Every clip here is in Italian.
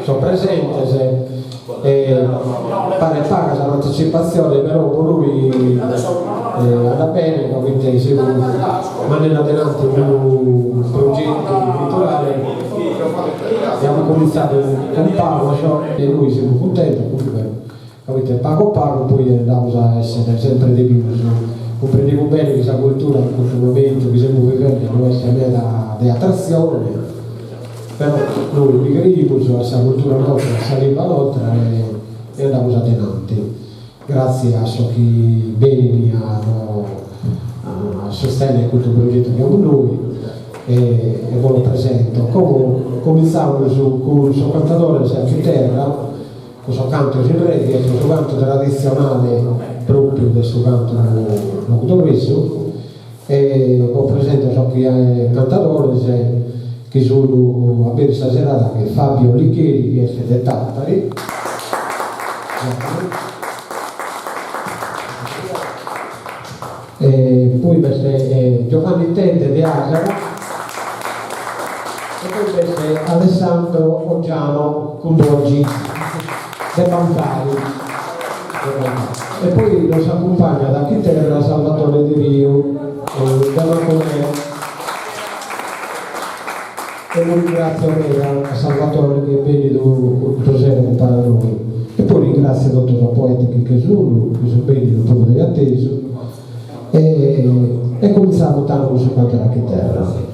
sono presente, pare paga la partecipazione, però con lui andrà bene, quindi siamo mandando avanti più progetti culturali. Abbiamo cominciato con Paolo e lui siamo contenti, comunque capite, pago, poi andiamo a essere sempre di più. Comprendiamo bene che questa cultura in questo momento che stiamo vivendo non è di attrazione, però noi migriamo su questa cultura nostra, saliamo oltre e andiamo avanti. Grazie a ciò che bene a sostenere questo progetto che abbiamo noi e ve lo presento. Come cominciamo con il suo cantatore Sergio Terra, con il suo canto in reggae, con il suo canto tradizionale proprio del suo canto locutoreso, e ho presente ciò che è cantatore che sono a bere stasera, che è Fabio Licheri, che è di Tattari. E poi invece Giovanni Tende di Agara, e poi invece Alessandro Oggiano Condoggi dei Bancari. E poi lo si accompagna da chitarra Salvatore Di Rio, dalla Conea, e noi ringrazio a Salvatore che è venuto stasera con noi. E poi ringrazio il dottor Poetiche che sono venuti proprio degli atteso, e cominciamo tanto su quanto la chitarra.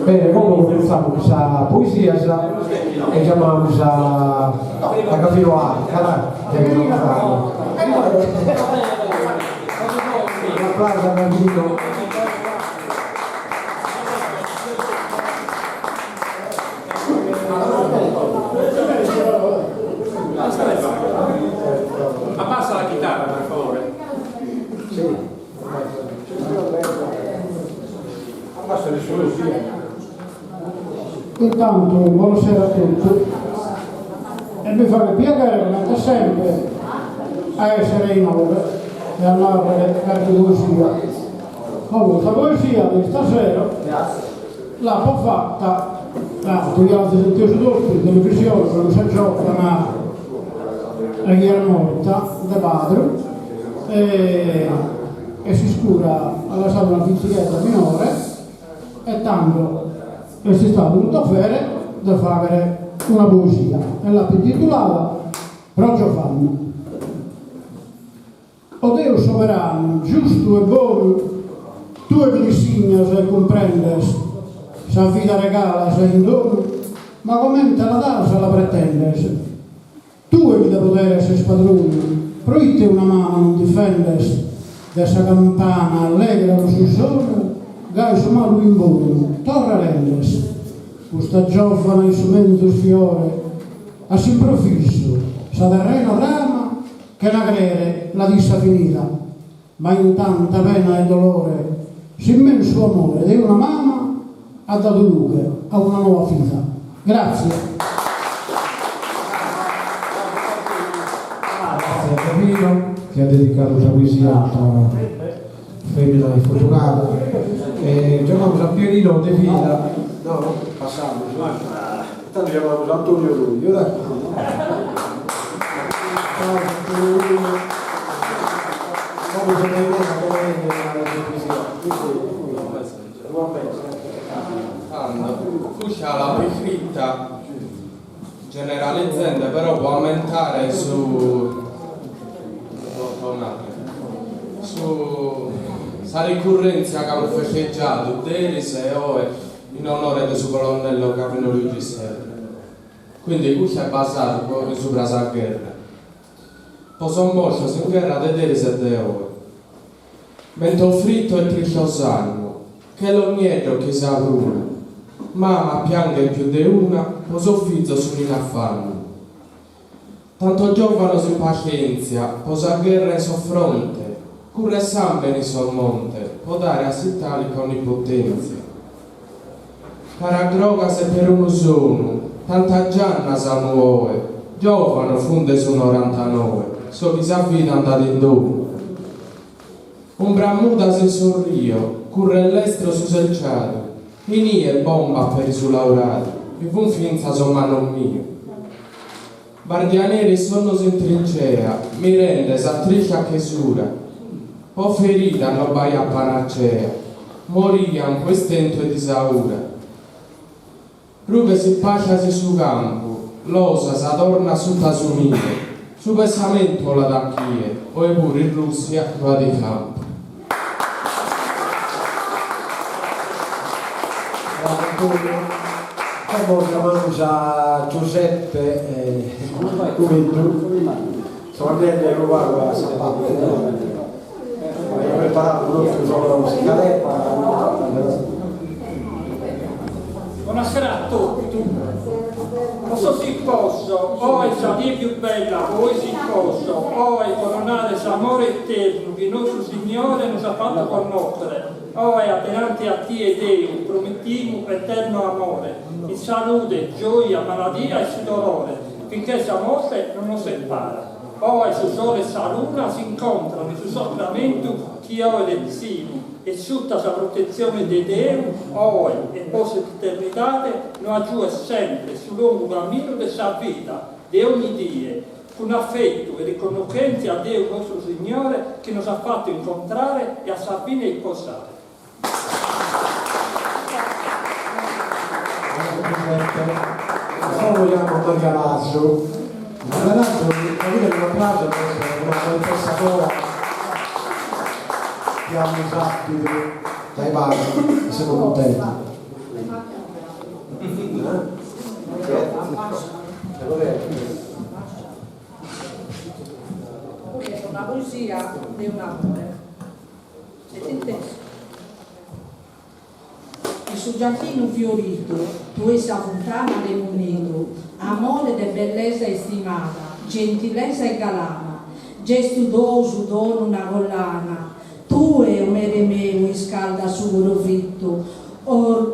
Bene, comunque comenzamos a poesia e llamamos a Cafiro A. Un applauso a Gambino. Abbassa la chitarra, per favore. Sì. Abbassa le sue figlie. Intanto, buonasera a tutti e mi fa piacere come sempre a essere in aula e a narrare qualche poesia. Allora, la poesia di stasera l'ho fatta, tu gli altri sentito tutti in televisione, quando si gioca a Chiaramorta, da padre, e si scura alla sala una pizzichetta minore e tanto e si sta venuto a fare da fare una poesia e l'ha intitolata Progio Fanno. O Dio sovrano, giusto e buono, tu che ti signa se comprendes, se vita regala se in dono, ma come te la dà se la pretendes? Tu che da potere sei spadrone, proitte una mano non difendes, dessa campana allegra lo sul sole, gai su malo in buono, torra lendes, questa giovane instrumento il fiore, a s'improvviso, sa terreno rama, che la crede la dissa finita, ma in tanta pena e dolore, s'immenso amore di una mamma ha dato luce a una nuova vita. Grazie. Grazie a Camino che ha dedicato la poesia a femmina infortunata. Chiamiamo San Pierino De Vita. No, passiamo. Intanto chiamiamo Antonio Luglio. Ciao Antonio Luglio. Come se ne viene la Fuscia la prescritta generalizzante, però può aumentare su la ricorrenza che hanno festeggiato Deris e Oe in onore del suo colonnello Capino Luigi Serra. Quindi questo è basato proprio su questa guerra. Poi sono morto in guerra di Deris e di Oe. Mentre ho fritto e tristosano, che lo nieto che sa bruna, mamma piange più di una, poi figlio su un affanno. Tanto giovane si pazienza, poi sa guerra in soffronte, cura sangue in sul monte, può dare a sittali con impotenza. Cara droga se per uno sono, tanta gianna sa nuove, giovane funde su 99, so chi sa vita andata in dono. Un bramuda se sorrio, curre l'estero su selciato, finì e bomba per i suoi laurati, e fu finza su mano mio. Bardianeri sono in trincea, mi rende s'attrice a chesura, po' ferita non vai a panacea, moria in quest'ento di saura. Ruga si pacia su campo, l'osa s'adorna su tasumine, su pensamento la tacchie, o pure in Russia va di campo. Poi chiamiamo Giuseppe Cuvetto. Sono andati a rubare la spatta. Abbiamo preparato un altro scaletta. Buonasera a tutti. Posso si posso, o è la via più bella, voi si posso, o è coronare l'amore eterno che il nostro Signore nos ha fatto conoscere. O è aderente a te e Dio, promettiamo eterno amore, in salute, gioia, malattia e dolore, finché la morte non nos separa. O è su sole e la luna si incontrano, su sacramento chi è del zino, e tutta la protezione di Dio, o è, e possa l'eternità, non aggiunge sempre sul lungo cammino della vita, di ogni dia, con affetto e riconoscenza a Dio nostro Signore che nos ha fatto incontrare e a Sabine e posare. Poi vogliamo Maria Lazio. Maria Lazio, capire che un applauso è una confessatore che ha usati dai padri, siamo contenti. de un amore. Siete intesi? E su giardino fiorito, tu essa fontana de un nido, amore de bellezza estimata, gentilezza e galana, gesto doso dono una collana, tu e un mere meu scalda su loro fritto,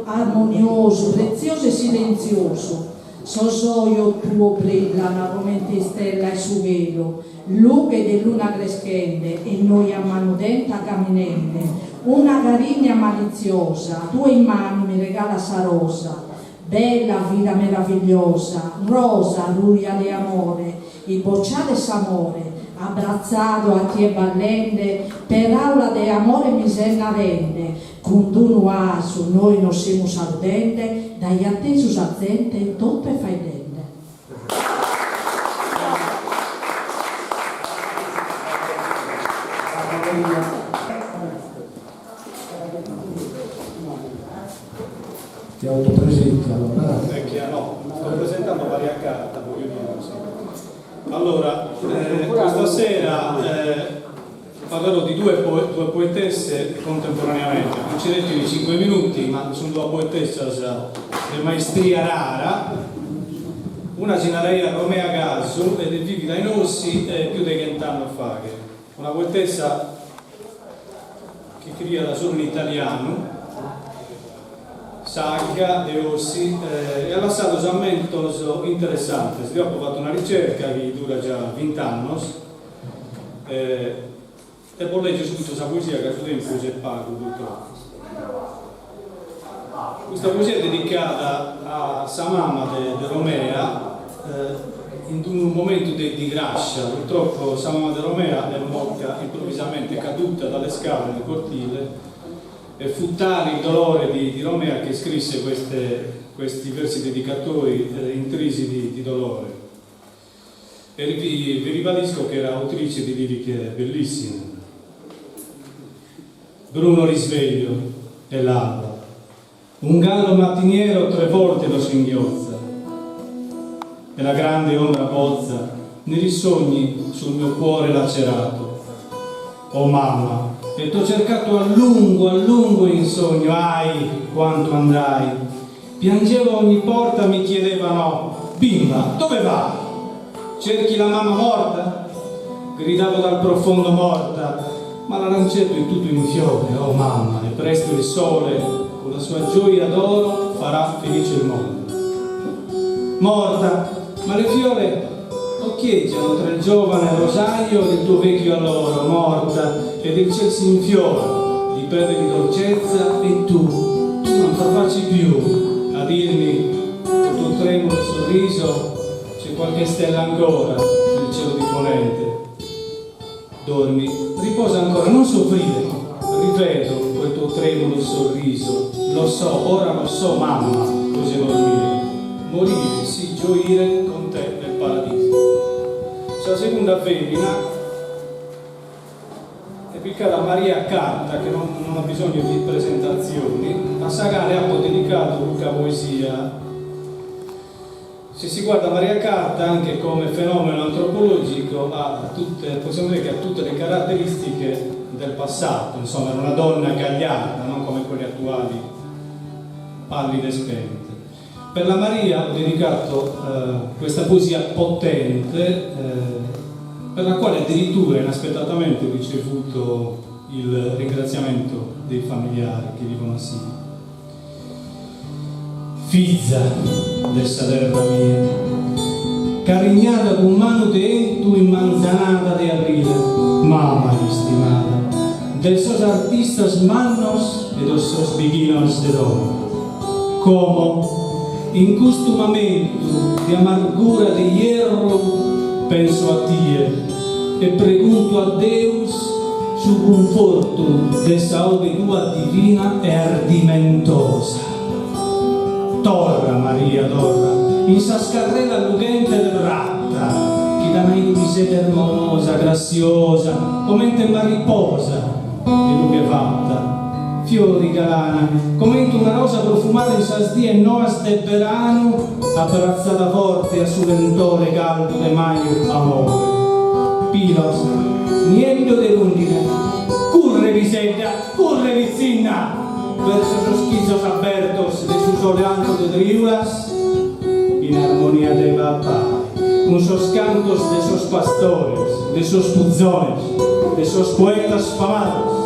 armonioso, prezioso e silenzioso. Sosoio tuo brillano come stella e su velo, lughe di luna crescente e noi a mano denta camminende, una carigna maliziosa, tua in mano mi regala sa rosa, bella vita meravigliosa, rosa, ruia di amore, il bocciale s'amore, abbracciato a tie ballende, per aula di amore mi senna rende, con tu asu noi non siamo saludente, dagli attesus azzente, toppe fai dente. Ti autopresenti allora? Vecchia no, sto presentando Maria Carta, voglio dire così. Allora, questa sera parlerò di due poetesse contemporaneamente. Non ci detto di 5 minuti, ma sono due poetesse di maestria rara. Una si narra Romea Gasu ed è vivida in Ossi più di 20 anni fa. Una poetessa che cria da solo in italiano, sagga e Ossi, e ha lasciato commenti interessanti. Io ho fatto una ricerca che dura già 20 anni e poi leggo subito questa poesia che a suo tempo si pago purtroppo. Questa poesia è dedicata a sua mamma di Romea in un momento di grascia. Purtroppo sua mamma di Romea è morta improvvisamente, caduta dalle scale nel cortile, e fu tale il dolore di Romea che scrisse questi versi dedicatori intrisi di dolore. E vi ribadisco che era autrice di liriche bellissime. Bruno risveglio è l'alba, un gallo mattiniero 3 volte lo singhiozza, e la grande ombra pozza nei risogni sul mio cuore lacerato. Oh mamma, e t'ho cercato a lungo in sogno, ahi, quanto andrai. Piangevo a ogni porta, mi chiedevano, bimba, dove vai? Cerchi la mamma morta? Gridavo dal profondo morta, ma l'arancetto è tutto in fiore, oh mamma, e presto il sole, con la sua gioia d'oro, farà felice il mondo. Morta, ma le fiore occhieggiano tra il giovane rosario ed il tuo vecchio alloro, morta, ed il ciel si infiora di perle di dolcezza, e tu non farci più a dirmi col tuo tremulo sorriso c'è qualche stella ancora nel cielo di ponente. Dormi, riposa ancora, non soffrire, ripeto quel tuo tremulo sorriso, lo so, ora lo so mamma, cos'è morire, sì, gioire con te nel paradiso. La seconda femmina è piccata Maria Carta, che non ha bisogno di presentazioni. A Sagale ha dedicato qualche poesia. Se si guarda Maria Carta anche come fenomeno antropologico, possiamo dire che ha tutte le caratteristiche del passato, insomma era una donna gagliarda, non come quelle attuali, pallide e spente. Per la Maria ho dedicato questa poesia potente, per la quale addirittura inaspettatamente ho ricevuto il ringraziamento dei familiari che vivono a Siviglia. Figlia dessa terra mia, carignata con mano de tu in manzanata de aprile, mamma estimada, de esos artistas manos e de esos beguinos de donna, como in questo momento di amargura di hierro penso a te e pregunto a Deus su conforto dessa ove tua divina e ardimentosa. Torra Maria, torra, in sa scarrella lucente del ratta, che da me di sede ermosa, graziosa, come te mariposa, di luce fatta. Fiori galana, come una rosa profumata in sasdia e noas de verano, abbrazzata forte a su ventore caldo de maio amore. pilos, niente de rondine, curre visella, curre vicina, verso sus quisos abertos de sus oleantos de triulas, en armonía de papá, con sus cantos de sus pastores, de sus puzones, de sus poetas famados,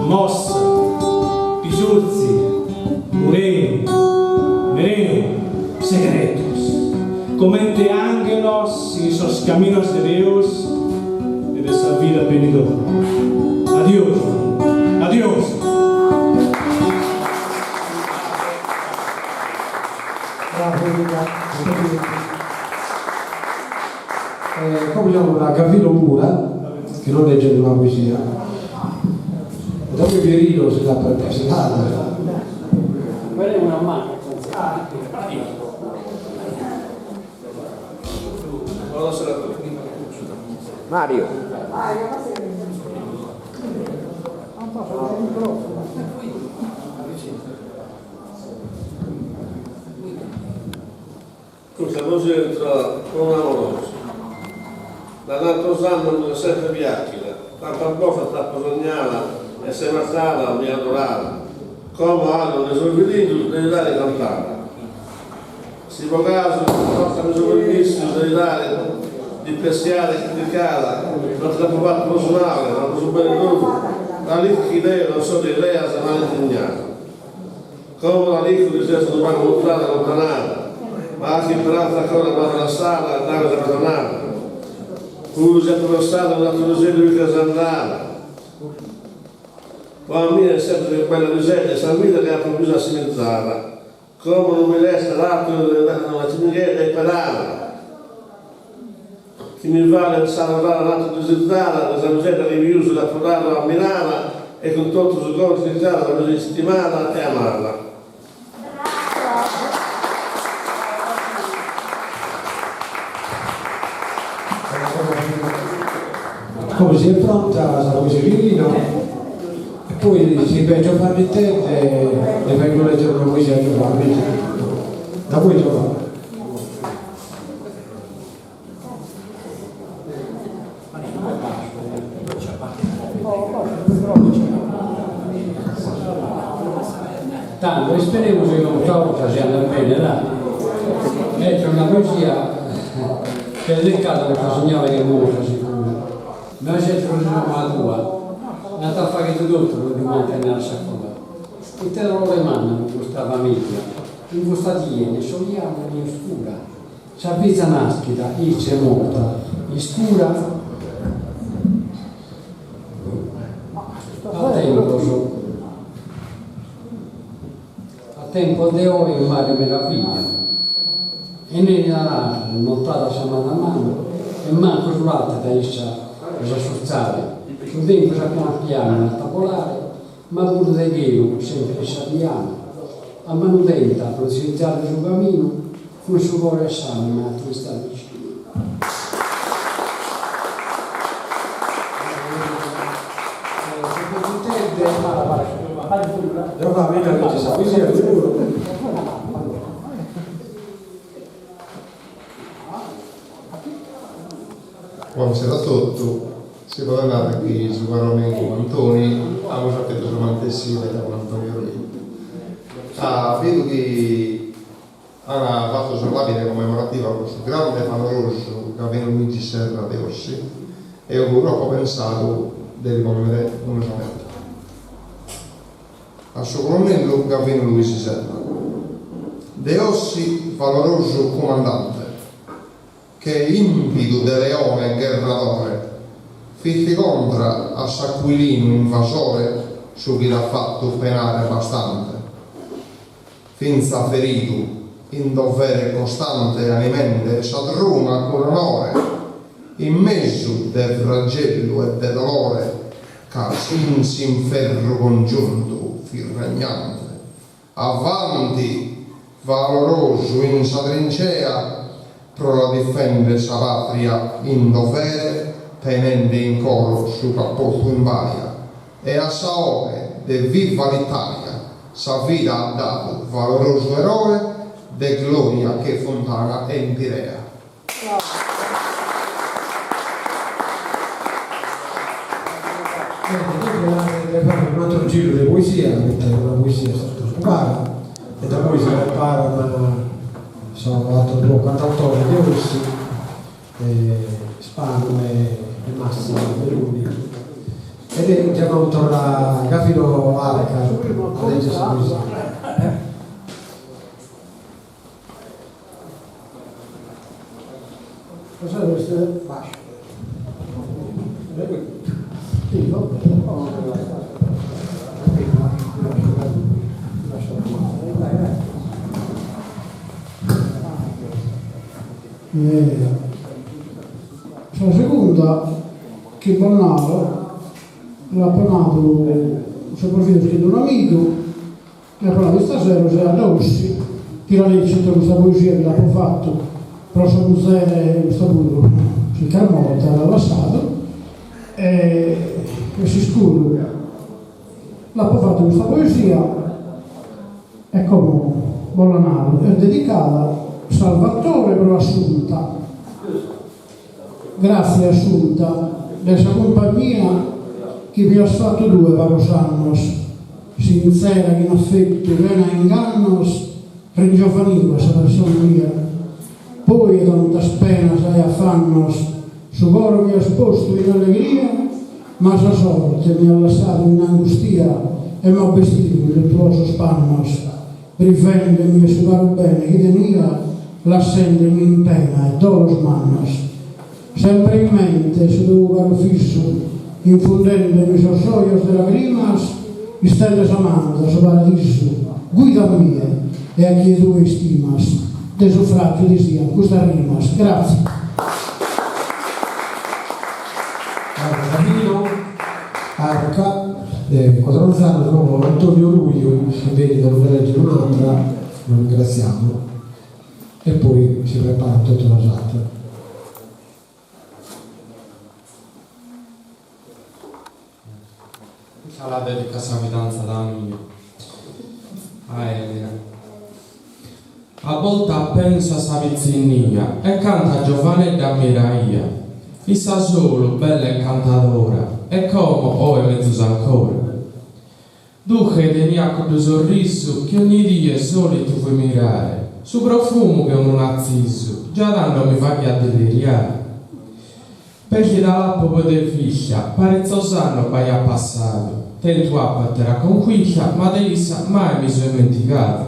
Mossa, Pisurzi, Mureno, Mereno, secretos, comente ángelos en sus caminos de Dios y de esa vida venidora. Adiós, adiós. Cominciamo da Gavino Mura, che non legge una poesia. Dopo Pierino si dà per presentare. Quella è una mano. Mario. Scusa, non si entra con amoroso. Dall'altro sanno sempre piacchina, tanta cosa sta sognava e se mazzava mi adorava. Come hanno le sue figli devi dare cantare. Si può caso, portano su bellissimo, devi dare di pestiare e criticare, non te l'ha fatto personale, non so bene tu. La licchi lei non so di lei se non è indignata. Come la licchi di sé sono mai mostrata allontanata. Ma anche per altra cosa quando la strada andava da tornare. Pure se per la strada una filosofia di casa andava. Ma a me è sempre che quella miseria, sta vita che ha proprio a cimentare. Come non mi resta l'altro della cimiglietta e pedale. Chi mi vale il salvare l'altro di zittare, questa miseria che mi uso da portarla a Milano e con tutto su come si la mia settimana e amarla. Come si affronta la poesia Pierino e poi si peggio farmi in te e vengo a leggere una poesia a Giovanni. Da voi Giovanni. Tanto speriamo che non troppo si andrà bene, dai. C'è una poesia che è delicata perché sognava che muore sicuro. Ma c'è una tua, la taffa che tu tutto non mantiene la saccola. E te lo rimane in questa famiglia, in questa tiene, sognavo in scura. C'è vita nascita, il c'è morta, in scura. A tempo di ore in mare meraviglia. E nella montata chiamata a mano, e manco sull'alta da essa sforzare. Sul tempo sappiamo piano a tapolare, ma pure da ghero sempre sappiamo. A mano tenta a proseguire il suo cammino, fu il suo cuore sano, ma a trista vicino. Buonasera a tutti, si può andare qui su Baromego Antoni, avevo fatto su Mantessina da Antonio Rini. Vedo che hanno fatto sulla lapide commemorativa questo grande fano rosso che avviene Luigi Serra de Ossi e ho purtroppo pensato di rimanere un esonetto. Al suo colonnello che avviene Luigi Serra. De Ossi, valoroso comandante, che impido de leone e guerratore, fitti contra a Sacquilino invasore su chi l'ha fatto penare bastante. Finza ferito, in dovere costante animende s'adruna con onore, in mezzo del flagello e del dolore, casinsi in ferro congiunto, fil regnante. Avanti, valoroso in sa trincea, pro la difende sa patria in dovere, tenente in coro su cappotto in varia, e a sa ore de viva l'Italia, sa vita ha dato valoroso eroe, de gloria che fontana e in Pirea. Deve fare un altro giro di poesia, perché una poesia sotto spara, e da poi si preparano, sono altri due cantautori di Rossi, Spano e Massimo Meluni. Ed è già torna Gafino Arca a leggersi poesia. Cosa queste fasce? Sì, la seconda che Bonnaro l'ha parlato soprattutto scritto un amico, mi ha parlato stasera, c'era Rossi, che la legge questa poesia che l'ha fatto, prosa museo, questo pure, sul Carmota, l'ha lasciato, e si scuro l'ha fatto questa poesia, e come Bonnaro è dedicata a Salvatore per l'Assunta. Grazie Assunta, della compagnia che vi ha fatto due varos annos, sincera in affetto, vena ingannos, ringiovanito sa persona mia, poi tantas penas e affannos, su coro mi ha sposto in allegria, ma sa sorte mi ha lasciato in angustia e mi ha vestito in virtuoso spannos, rifendemi e su caro bene che tenia, l'assendemi in pena e dolos mannos. Sempre in mente su tuo caro fisso, infondendomi sos soios de lagrimas, stelle amando su paradiso, guida mia e a chi tu estimas, de suffragio di sia, questa rimas. Grazie. Gafino Arca, Quattronzano, di nuovo Antonio Ruglio, si vede da non leggere un'altra, lo ringraziamo, e poi si prepara tutta la chat. La dedica a vidanza da mio a Elena. A volte penso a sa vizzinia e canta Giovanni da Miraia, fissa solo, bella e cantadora, e come o è mezzo ancora. Duce tenia con un sorriso che ogni dia solo ti vuoi mirare, su profumo che non azziso, già dando mi fa che a deliriare. Perché dall'appo poter figlia, parezzosanno vai a passato, tento a battere a conquista, ma Delissa mai mi sono dimenticato.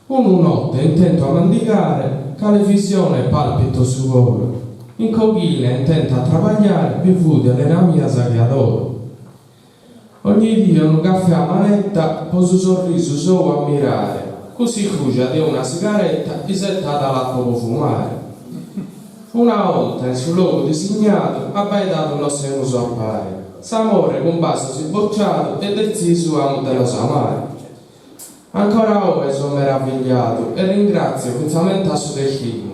Una notte intento a mandicare, che le visione palpito su volo, in coghila intento a travagliare, vivuti alla mia sagliadoro. Ogni dia un caffè a manetta, poso sorriso solo a mirare, così cucia di una sigaretta, disettata all'appo per fumare. Una volta in suo luogo disegnato, abbia dato un nostro uso a pari. S'amore con basso si bocciato e del zisu amo dello samare. Ancora ora sono meravigliato e ringrazio finalmente a suo destino.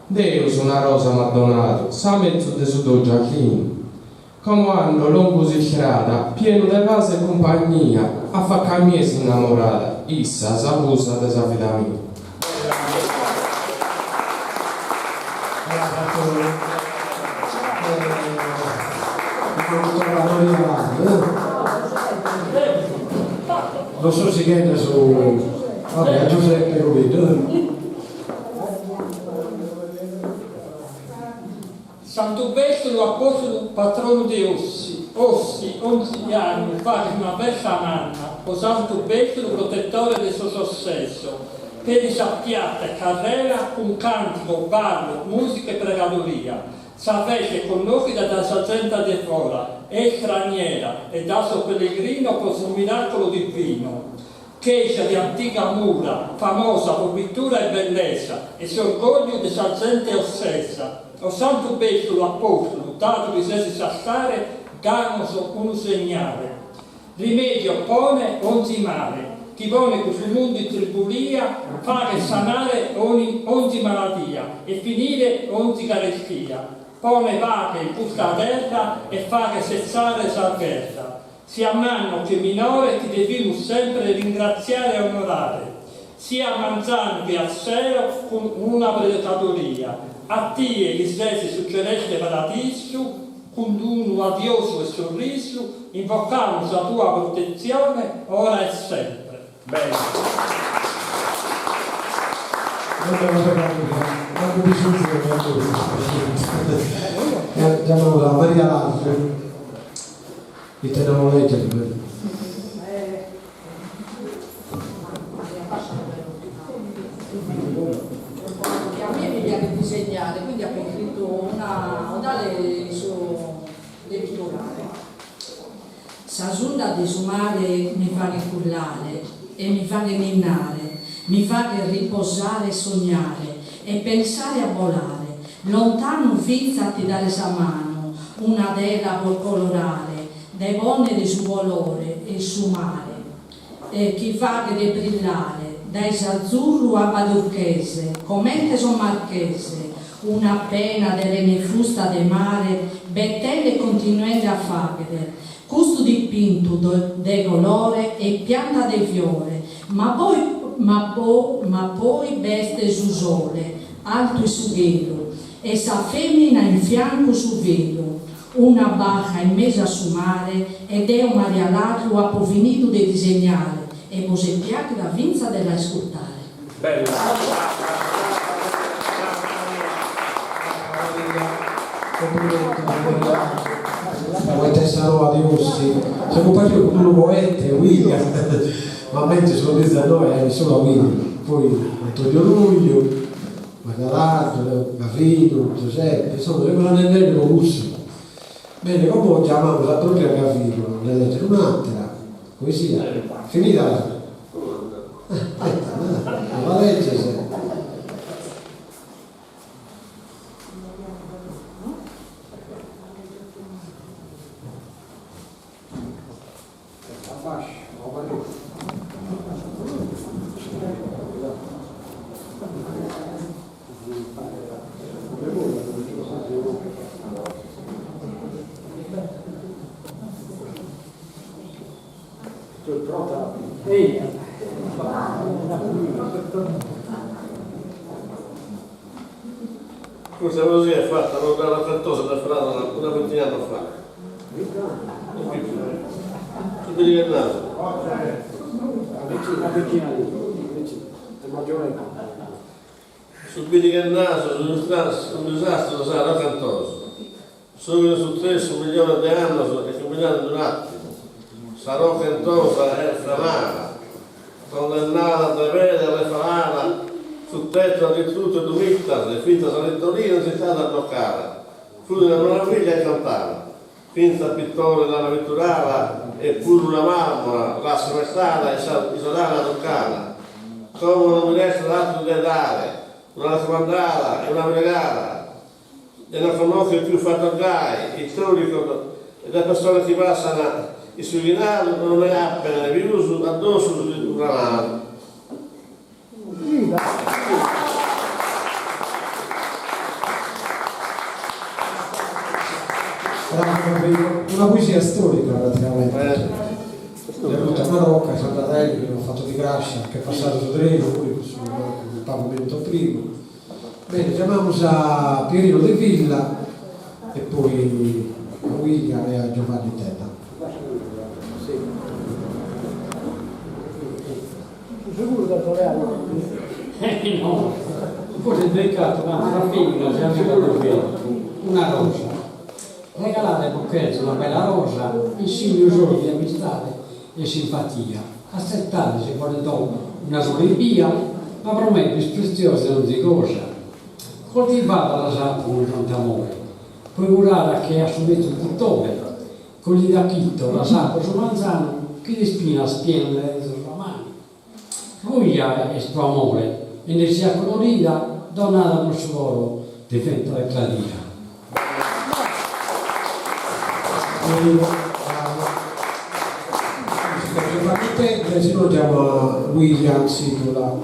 Deus una rosa m'ha donato, sa mezzo de suo giacchino. Come anno lungo si strada, pieno di pace e compagnia, a fa camminare innamorata, issa s'abusa de sa vita mia. Non so se chiede su vabbè, Giuseppe Rovito. Sant'Uberto apostolo patrono di Ossi, 11 anni, fa una bella nanna, o Sant'Uberto protettore del suo sossesso, per disappiatta carriera, un cantico, ballo, musica e pregatoria. Sapete con noi da sa gente di fora, è straniera, e da suo pellegrino con un miracolo divino. Chiesa di antica mura, famosa per pittura e bellezza, e s'orgoglio di sa gente ossessa. O Santo Besto l'Apostolo, dato che se si sa stare, danos un segnale. Rimedio pone ogni male, chi pone con sul mondo in tribulia, fare sanare ogni malattia e finire ogni carestia. Pone pace in questa terra e fare cessare salvezza. Sia manno che minore ti deviamo sempre ringraziare e onorare, sia a Manzano che al cielo con una predicatoria. A te che sei su celeste paradiso, con adioso e sorriso, invocando la tua protezione ora e sempre. Bene. Chiamiamo la Maria Lange, vi teniamo leggere. A me mi piace disegnare, quindi abbiamo scritto una odale su l'editoriale. Sa giunta di sumare mi fa ricullare e mi fa ninnare, mi fa riposare e sognare e pensare a volare. Lontano fizzati dalle sa mano, una della vuol colorare, dai bonne di suo colore e su mare. E chi fa che brillare, dai azzurro a madurchese, commente son marchese, una pena delle mie frusta de mare, bettelle continuende a fagere, custo dipinto de colore e pianta de fiore, ma poi beste su sole, alto e su velo, e sa femmina in fianco su velo, una barca in mezzo a su mare, ed è un marialato appovinito di disegnare, e moseppiato la vinza della ascoltare. Bella. La poetessa nuova di Ussi, siamo partiti con un poeta, William, ma mentre sono mesi a noi solo a William, poi Antonio Luglio, Margalato, Gavino, Giuseppe, insomma, vengono nell'anello con Ussi. Bene, come chiamiamo la torre a Gavino, ne leggere un'altra, poesia, finita la la legge se. Questa così è fatta dalla Cantosa del Frato una ventina anni fa. Su vedi che naso. Su vedi che naso, un disastro lo sa la Cantosa. Solo su 3 su 1 milione di anni è combinato in un attimo. Sarò Cantosa è franata, condannata da vedere le farana. Sul tetto di tutto Dumitta, le finta salentolina si sta da bloccare. Fu una meraviglia e cantava. Finta pittore dalla vetturala e pure una marmora, la semestana e isolana toccata. Come non mi resta l'altro da dare, una raccomandata e una pregata. E non conosco più fatto gai, il storico e le persone che passano i suoi binari non ne appena vi uso addosso sul granale. Una poesia storica praticamente. È venuta a Marocca, San Fratelli, che ho fatto di Grascia, che è passato su Treno, poi sul pavimento primo. Bene, chiamiamo a Pierino De Villa e poi a William e a Giovanni Tella. Sicuro da trovare? No, forse il beccato, ma la figlia si è arrivata una rosa. Regalare a Bocchezzo una bella rosa, il segno solo di amistà e simpatia. Aspettare se vuole dopo una solinvia, ma promette preziosa non di cosa. Coltivata la sappa con tanto amore, poi curare che ha subito un puttone, con gli da chitto la sappa sul manzano, che di spina spiena le sue mani. Voglia è suo amore, e ne sia colorita, donata per suo difetto e clarita. Giovanni Tella, se no chiama William Sitola.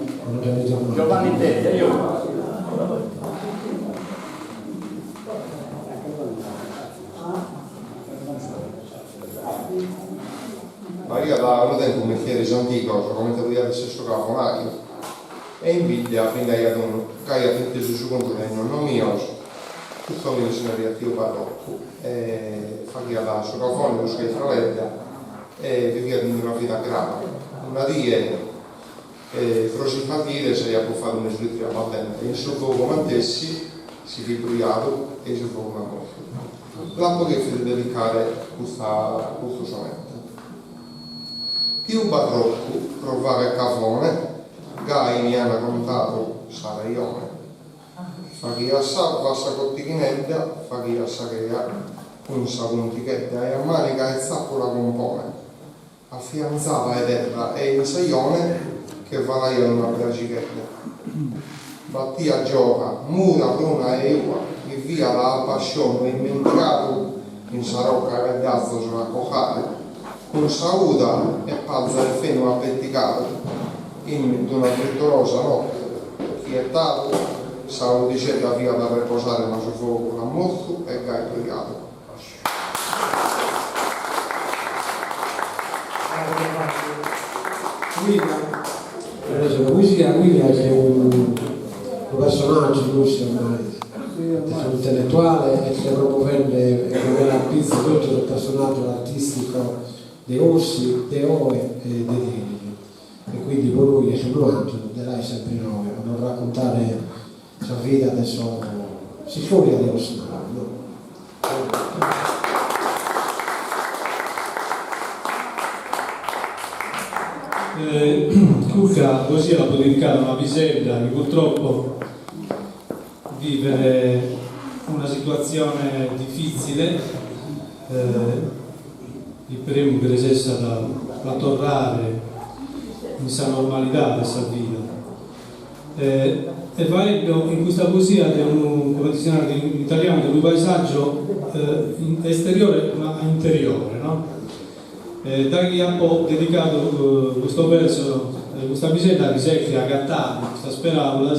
Giovanni Tella, io. Maria da un tempo un mestiere antico, come te lo dico stesso capo Mario, e invidia finché hai finito su controllo non mio, tutto il missionario Dio Barocco, fa che la sottofondo che fratello e vivia in una vita grave. Una die frosi fatire se può fare un esempio patente, in suo come si ribriato e si può una morte. La potete dedicare questo sonetto. Dio Barocco provare cavone, Gai mi hanno contato Saraione. Fa chi assà passa cottichinetta, fa chi assà che ha un sapuntichetta e a manica e zappola compone. A fianzata e terra e in saione che valaia una bracichetta. Battia gioca, mura bruna e eua, e via la passione inventato in sarocca e ragazzo sulla cocare. Un saluta e palza il feno appetticato in una frettolosa notte. Quietato, saludicetta via da riposare ma su fuoco l'ha morto e gai pregato. Guida che è un personaggio illustre ormai, è un intellettuale e che promuovere la pizza tutto il personaggio artistico dei Orsi, dei Oe e dei Dini. E quindi con lui è un angelo, dell'Ai sempre noi, a non raccontare la sua vita adesso si fuori dello Stato. No? Cucca così la può dedicare a una Pisella che purtroppo vive una situazione difficile, il primo che resessa da tornare in sa normalità questa vita. E Vaello in questa poesia è un, come dizionario in italiano, di un paesaggio esteriore ma interiore, no? Da chi ha dedicato questo verso, questa Pisella che si è agattata, questa speraula,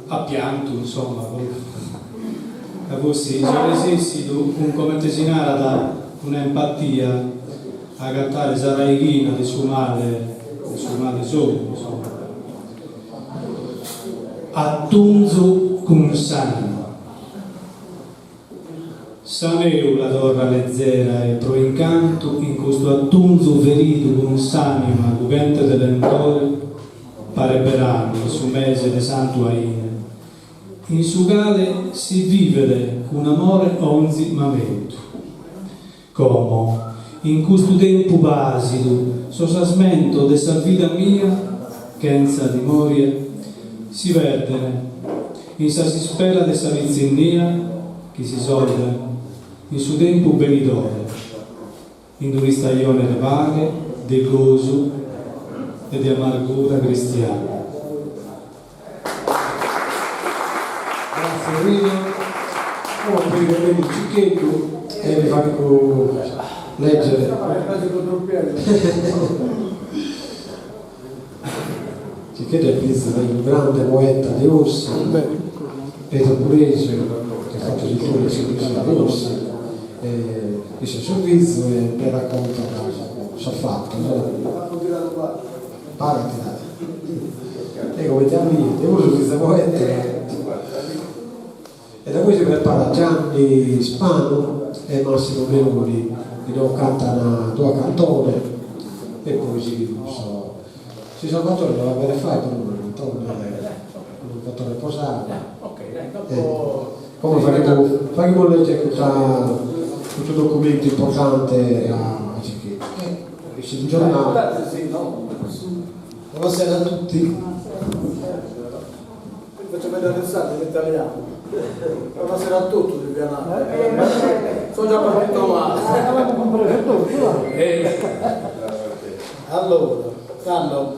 ha pianto, insomma, così, se resissi un come tesinara da un'empatia, agattare saraighina di suo male solo, insomma. Attunzo con sangue. Saneu la torra leggera e pro incanto in questo attunzo ferito con s'anima cubente dell'entore pare per anni su mese de santo aine in su gale si vivere con amore onzi mamento come in questo tempo basido sosasmento de sa vita mia chenza di moria si verdene in sa si spera de sa vizzinnia che si solda in suo tempo benidore, in una stagione di vaghe, di gozo e di amargura cristiana. Grazie Guido. Ora prego il cicchetto e vi faccio leggere. Cicchetto è un grande poeta di Orsi, Pietro Puresi, che ha fatto di fuori di Orsi. Dice sul viso e mi racconta cosa ha fatto, parati e come ti amici io uso questa poeta e da cui si prepara Gianni Spano e Massimo Meloni che non cantano due cantone e poi si Salvatore doveva avere fatto un cantone posato come faremo leggere questo documento importante a Cicchetto. Esce il giornale. Buonasera a tutti. Faccio vedere il sangue in italiano. Buonasera a tutti, Viviana. Sono già partito male. Allora, Carlo,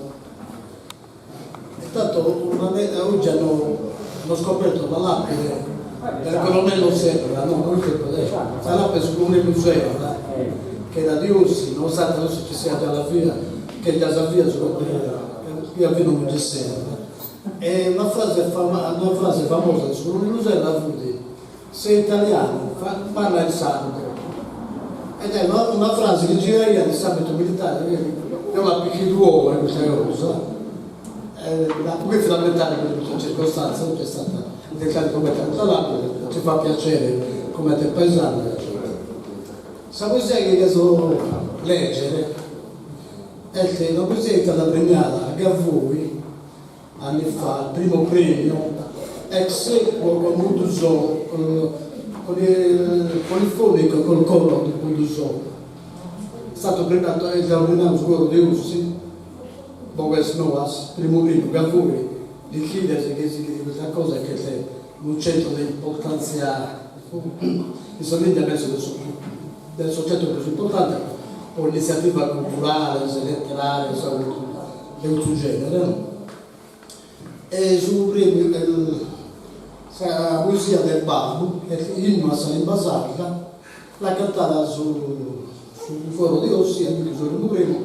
intanto oggi hanno scoperto la lapide del colonnello Serra, non la lapide sul comune museo, che era di Orsi, nonostante non ci sia già la via, che già la via qui a Vino Mugessera. E una frase famosa del comune museo la Fudi, sei italiano, parla il sangue. Ed è una frase che gira io di ambito militare, io la picchi d'uomo in questa cosa. Poi fondamentale per questa circostanza non c'è stata declari come te ci fa piacere come te paesano. Questa poesia che so leggere è una poesia che è stata premiata a Gavui anni fa, il primo premio ex equo con Budusò, con il fonico, col coro di Budusò. È stato premiato il scuolo di Ussi, Boves Noas, primo Gavuri, di chiedersi che si chiede questa cosa che è un centro di importanza, in Sardegna penso del soggetto più importante, o l'iniziativa culturale, letteraria, di questo genere. No? E sul la poesia del Babbo, l'inno a Salimba Sarda, l'ha cantata sul foro di Ossi, sul primo primo,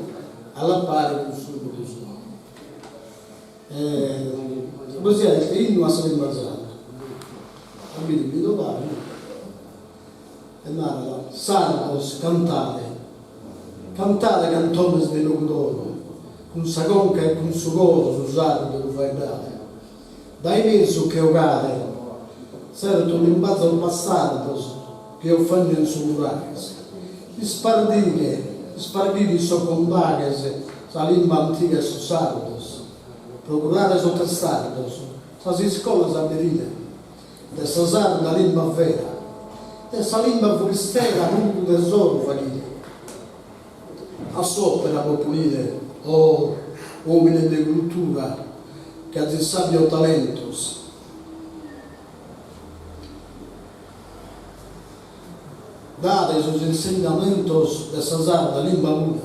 alla pari sul Budusò. La poesia è l'inno a Salimba Sarda. Quindi mi dov'è? E narra Sardos cantate cantones di Lugdoro, con sagonca e con sugoro su sardo lo fai dare. Dai messo che ogare, certo l'imbazzo al passato che ho fatto in su murages. Sparditi so combages, sa limba antica su sardos, procurare so testardos, sa si scola sa verine, de sa sarda limba vera, de sa limba foristera non tesoro fagire. A sopra può pulire, uomini di cultura, che ha sabio talentos. Date sus insegnamentos de Sazarda limba una,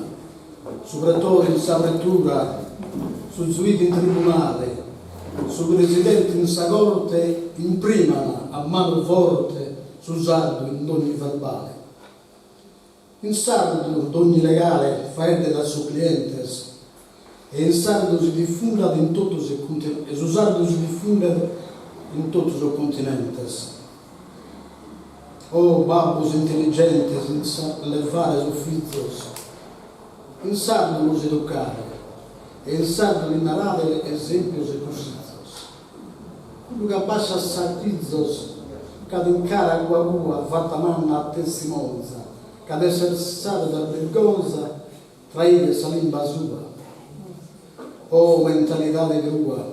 su pretore in sapretura, su giuiti in tribunale, su presidenti in sa corte, imprimano a mano forte su sardo in ogni verbale. In sardo d'ogni legale faede da suo clientes e in sardo si diffunda in tutto e su sardo si diffunda in tutto su continentes. Oh babbos intelligentes in levare ufficios, in sardo los educare e in sardo li narrare esempios e cosizzos. Quello che abbascia sartizzos cade in cara a guagua fatta manna a testimonza, che ad essere stata da vergogna traire salimba sua. Oh mentalità di tua,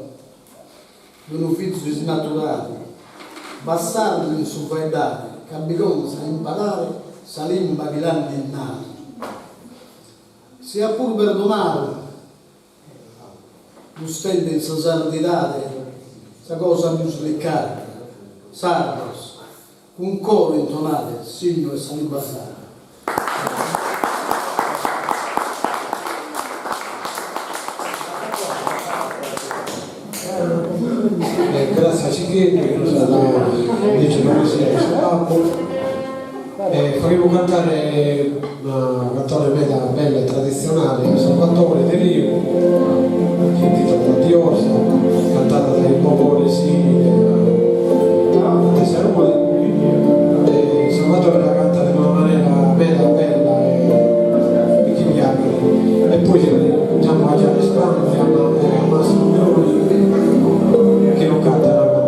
di un ufficio snaturale, bastardo in subvaidare, che bisogna imparare salimba grande innata. Sia pur perdonare, non stende in sa sardità, sa cosa più sliccata, sardos, un coro intonate, signo e salimba sarda. Grazie a Cicchetti che è stato invece la poesia di Sababbo. Faremo cantare una canzone bella e tradizionale, Salvatore De Rio, che è intitolata Diosa, cantata dai popoli Salvatore la canta in una maniera bella e che mi apre. E poi diciamo a Gianni Spano e a Massimo Leoni che non canta la canzone.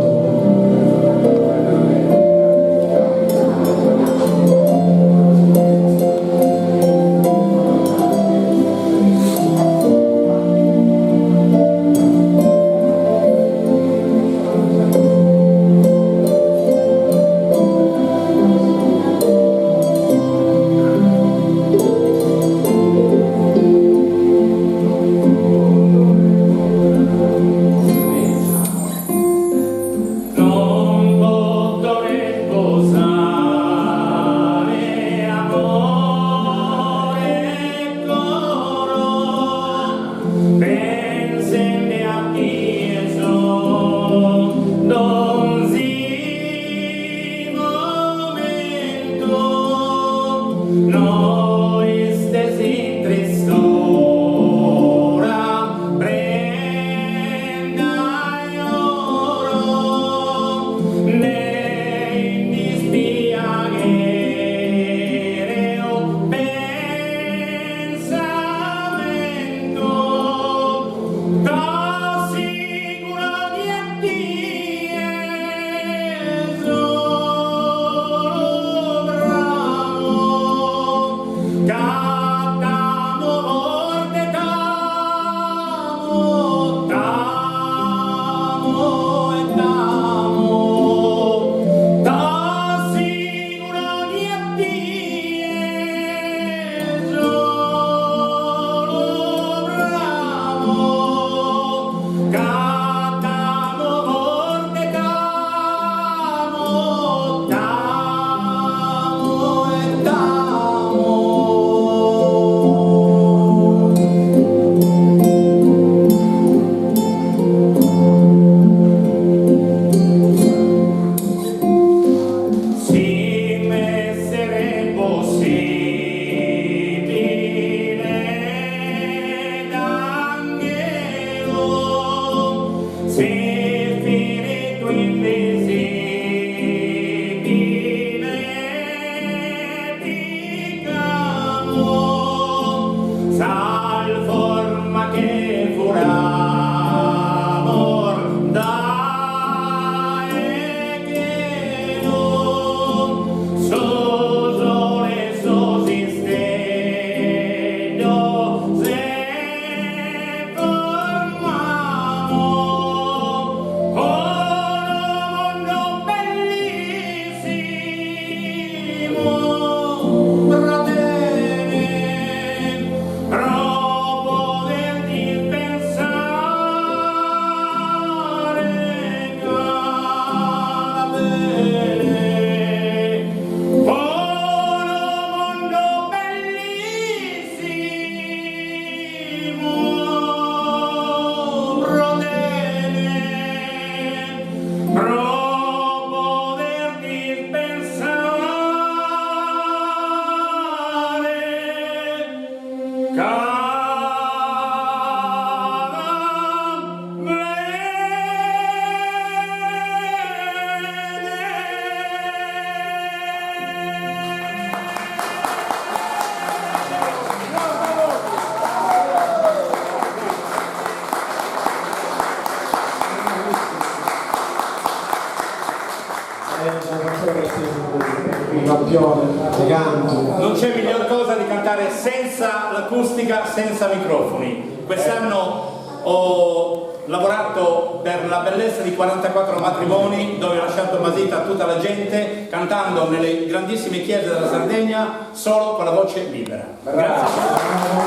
Non c'è miglior cosa di cantare senza l'acustica, senza microfoni. Quest'anno ho lavorato per la bellezza di 44 matrimoni, dove ho lasciato basita tutta la gente cantando nelle grandissime chiese della Sardegna solo con la voce libera. Grazie.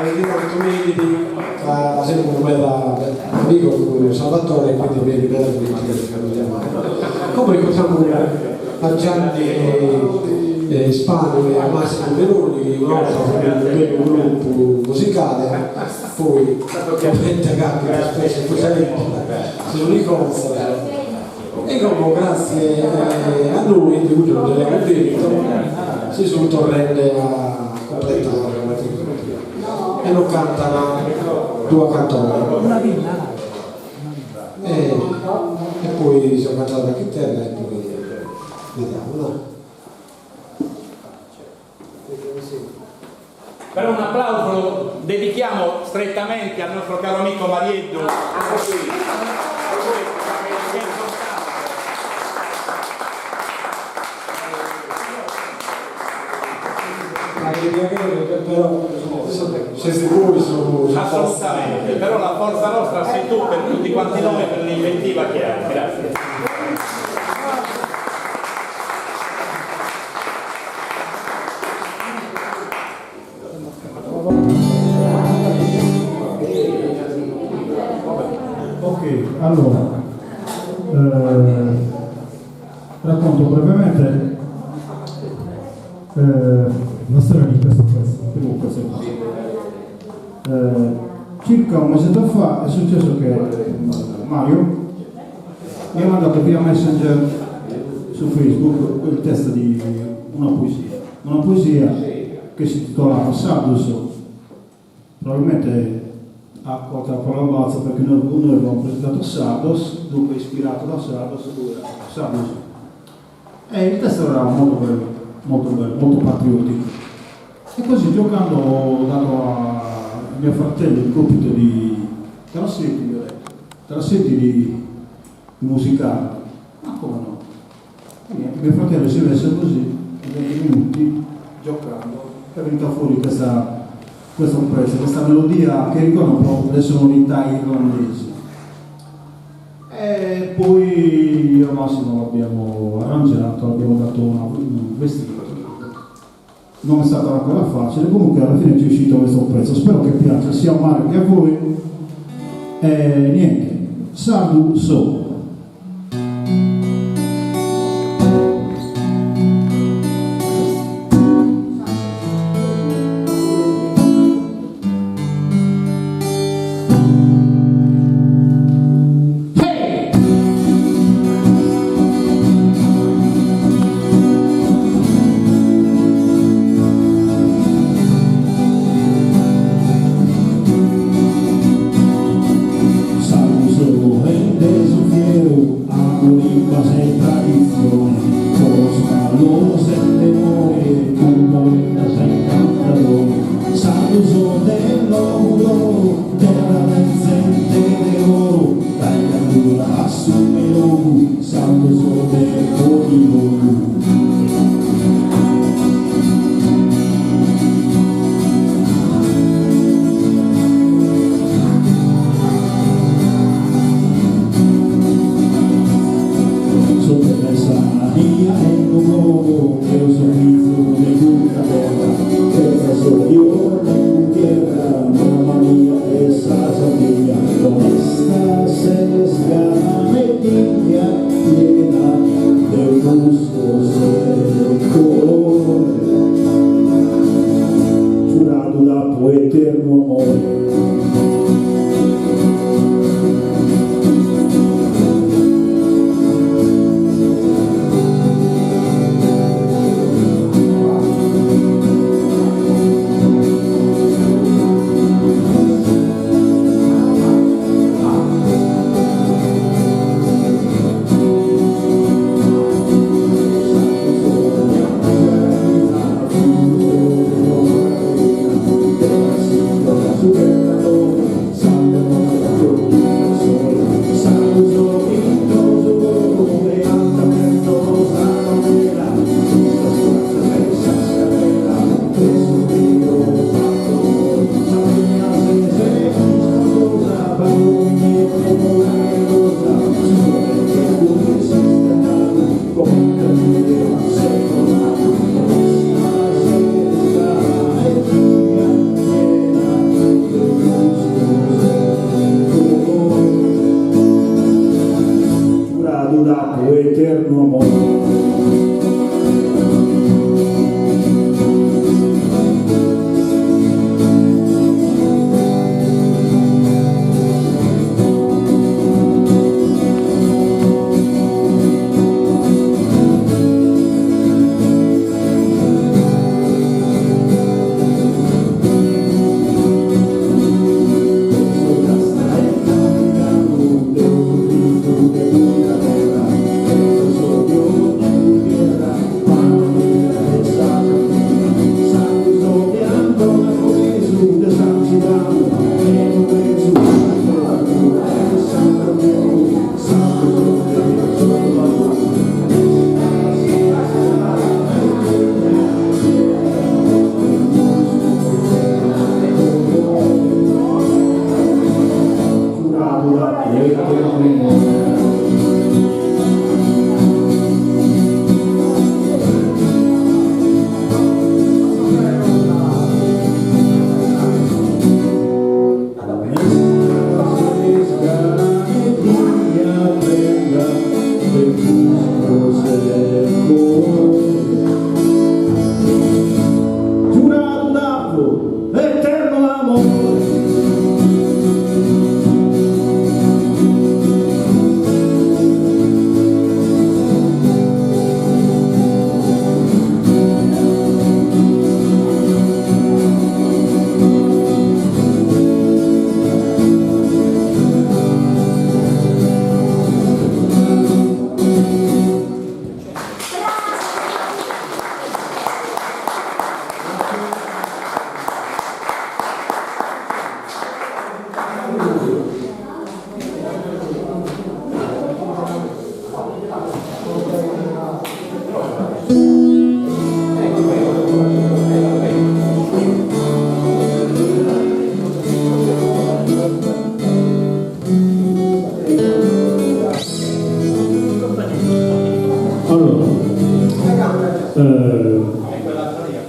Tu mi fa sempre come l'amico Salvatore, quindi mi ripeto come facciamo a Gianni Spagno e a Massimo Veroni, una volta un gruppo musicale, poi ovviamente cambia spesso se non li consta. E come grazie a lui, di cui non abbiamo detto, si sono tornate a completare e lo cantano due cantori e poi si è cantato la chitarra e poi vediamo, no? Per un applauso lo dedichiamo strettamente al nostro caro amico Marieddu. Però siete voi su assolutamente, però la forza nostra sei tu per tutti quanti noi, per l'inventiva che hai. Grazie. Ok, allora racconto brevemente la storia di questo pezzo, primo pezzo. Circa un mesetto fa è successo che Mario mi ha mandato via Messenger su Facebook il testo di una poesia che si intitolava Sardus. Probabilmente ha qualche parolazzo perché noi avevamo presentato Sardos, dunque ispirato da Sardos, Sardus. E il testo era molto bello, molto patriottico. E così giocando ho dato a mio fratello il compito di trassetti di musicale. Ma come no? E mio fratello si è messo così, in 20 minuti, giocando, è venuta fuori questa melodia che ricorda un po' le sonorità irlandesi. E poi io e Massimo l'abbiamo arrangiato, abbiamo dato un vestito. Non è stato ancora facile, comunque alla fine ci è uscito questo pezzo. Spero che piaccia sia a Mario che a voi. E niente, Sardu So. Deso dato eterno amore. Eterno amore.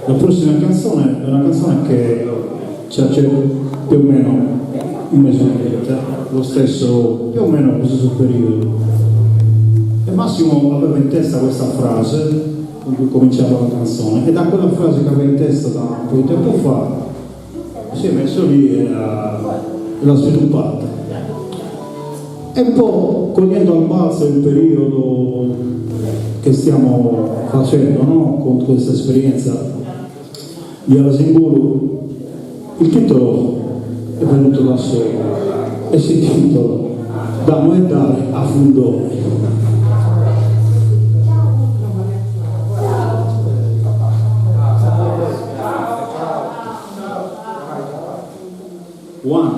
La prossima canzone è una canzone che c'è più o meno un mese lo stesso, più o meno lo stesso periodo. E Massimo aveva in testa questa frase con cui cominciava la canzone, e da quella frase che aveva in testa da un po' di tempo fa si è messo lì e l'ha sviluppata. E un po' cogliendo al balzo il periodo che stiamo facendo, no? Con questa esperienza di Arasimburu, il titolo è venuto da solo e si intitola "Damo e dare a Fundone". One,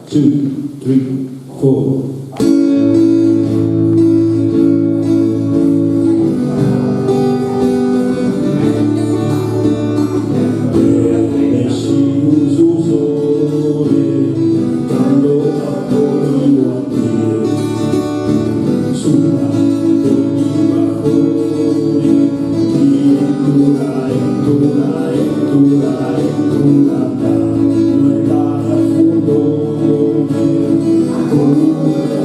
two, three, four. Con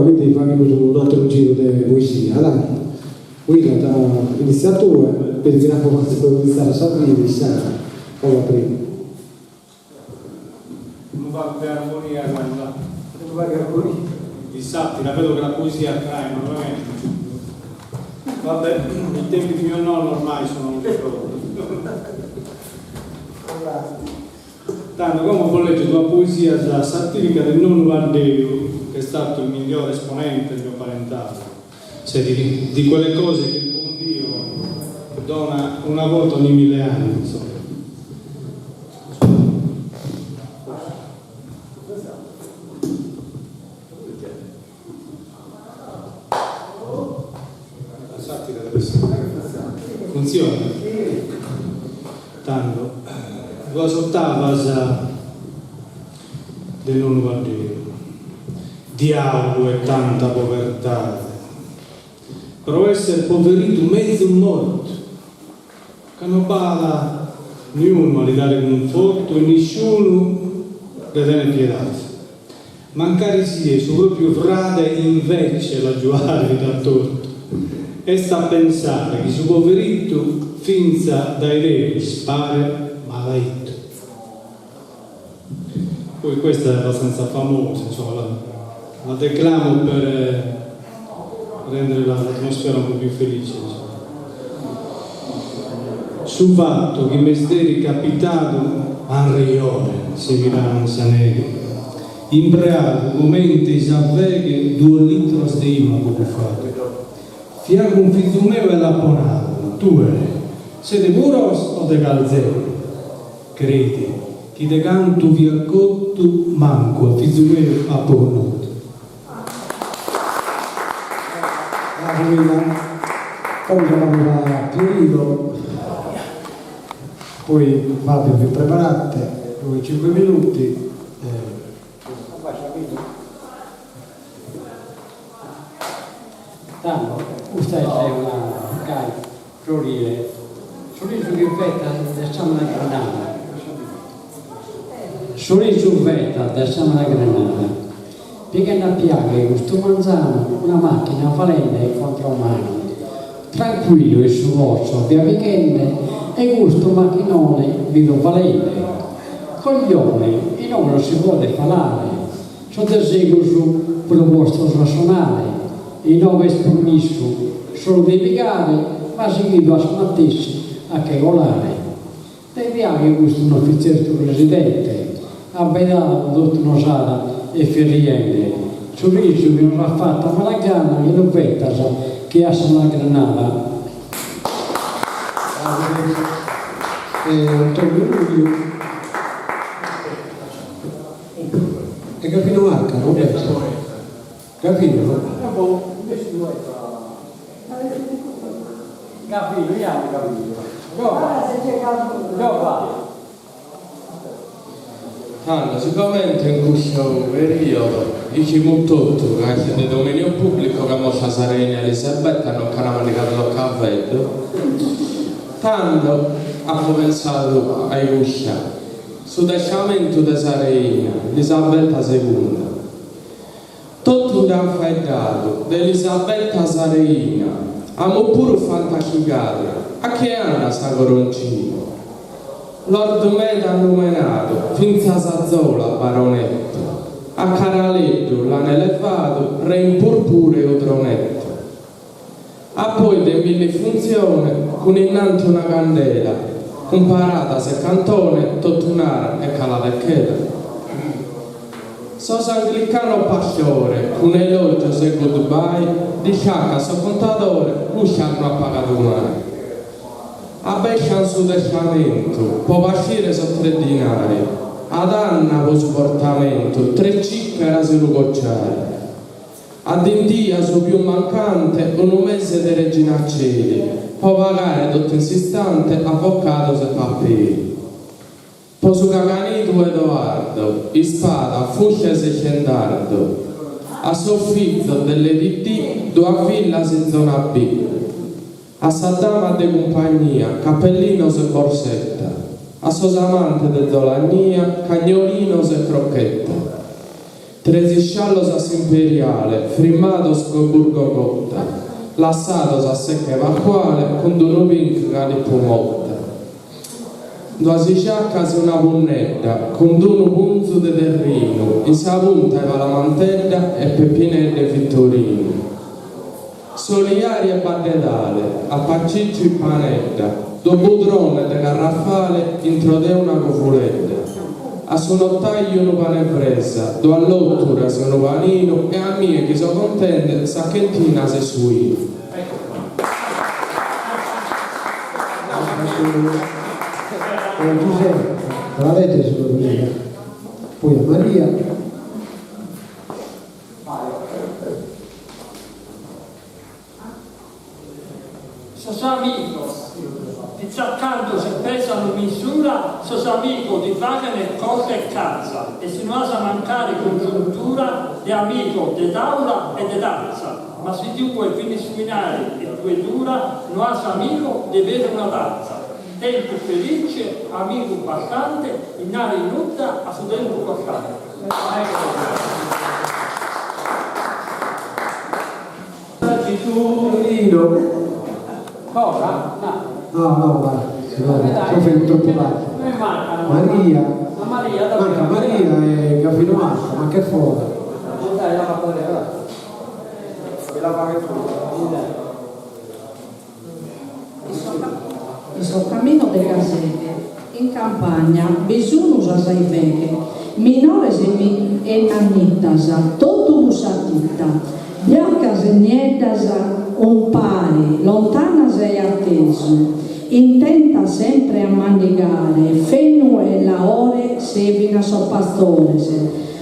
Quindi faremo un altro giro di poesia, dai. Qui da iniziatura, per il gran po' di iniziare a sapere, come prima. Non va per armonia, guarda. Non va per armonia. Infatti, la vedo che la poesia attrae, ma veramente. Vabbè, i tempi di mio nonno ormai sono un po'. Tanto come ho letto la poesia satirica del nonno Valdeo, che è stato il migliore esponente del mio parentale, cioè di quelle cose che il buon Dio dona una volta ogni 1000 anni, insomma. La satira deve essere. Funziona. Tanto. Vos ottavas del nonno Valdeo. Diavolo e tanta povertà. Però essere poverito mezzo morto, che non bada nessuno a gli dare conforto e nessuno le tiene pietà. Mancare si su proprio frate invece la giuare da torto. E sta a pensare che su poverito finza dai re spare malaito. Poi questa è abbastanza famosa, insomma, la declamo per rendere l'atmosfera un po' più felice. Sul fatto che mi steri capitato a rione, semiranza neri, impreato momenti savveghe 2 litri di ima poco fatto. Fianco un figlio mio e l'apponato, tu siete puros o de calzeri? Credi, chi de canto vi accotto manco, figlio mio a poco. Poi chiamiamo a Fiorito, poi Fabio vi preparate, noi 5 minuti. Tanto, questa è una florire, sorriso che vetta, lasciamo la granata. Sorriso vetta, lasciamo la granata. Perché una piaga questo manzano, una macchina falente contro mano. Tranquillo il suo voce via weekend e questo macchinone vivo valente. Coglione, e non lo si vuole falare. Ciò desego su proposto razionale. E non esprimisco solo dei piegare, ma seguito a smattessi a che volare. Devi anche questo un ufficiale presidente, a pedale tutto Nosara e Ferriende, sorriso che non ha fatto ma la gana che non vetta che ha la granata. Antonio Luglio e Capino Marca, non penso. Capino? Allora, sicuramente in questo periodo diciamo tutto, grazie al dominio pubblico che mo c'è Sarena Elisabetta non canava di capo caffetto. Tanto hanno pensato ai Ruscia sul decamento di Sarena Elisabetta II. Tutto da affettato dell'Elisabetta Sarena, hanno pure fantasciato a che anno sta coroncino. Lord Med ha nominato Finza Zazzola baronetto, a Caraletto l'hanno elevato re in purpureo tronetto. Ha poi de mille funzioni con innanzi una candela, comparata se cantone, tottunara e calaveccheta. So Anglicano Pastore, un elogio se goodbye, di sciacca so contatore, lui hanno appagato mai. A bescian su testamento, può pascire so 3 dinari, ad Anna po sportamento, 3 cicchere si lo gocciare. Ad India su più mancante, un mese di regina a cieli, può pagare tutto insistante, avvocato se fa piedi. Po su caganito Edoardo, in spada, fuscia se scendardo, a soffitto delle DD, due villa in zona B. A Saddama de compagnia, cappellino se borsetta, a Sosamante de Zolagnia, cagnolino se crocchetta. Tresisciallos a imperiale, frimmatos con burgo cotta, lassatos a secca evacuale, con duro pink calipo motta. Dua si sciaccasi una punnetta, con d'uno punzo de terrino, in sa punta eva la mantella e pepinette vittorino. Soliari e battedale, a Paciccio e Panetta, do budrone de carraffale, introde una cofuletta. A sonottaglio un pane presa, do all'ottura se un panino, e a mie che sono contente, sacchettina se suino. Giuseppe, l'avete secondo me? Poi a Maria. Sos amigos, di cercando se pesano misura, sos amigos di vagane cose e cazza, e se non ha mancare congiuntura, di amico d'aula e de danza, ma se due fini seminari e 2 dura, non ha amico di avere una danza. Tempo felice, amico bastante, in aria nuda, a suo tempo costante. Giulino. Cosa? No, guarda, sono fermo troppo tardi. Maria. Manca Maria e Capino Marca, ma che fuori? Il cammino de casette in campagna bisogna assai bene, minores e nannitas, tutto usatita, biancas e nietas un pari, lontanas e atteso, intenta sempre a mandigare, fenu e la ore sevina so pastores,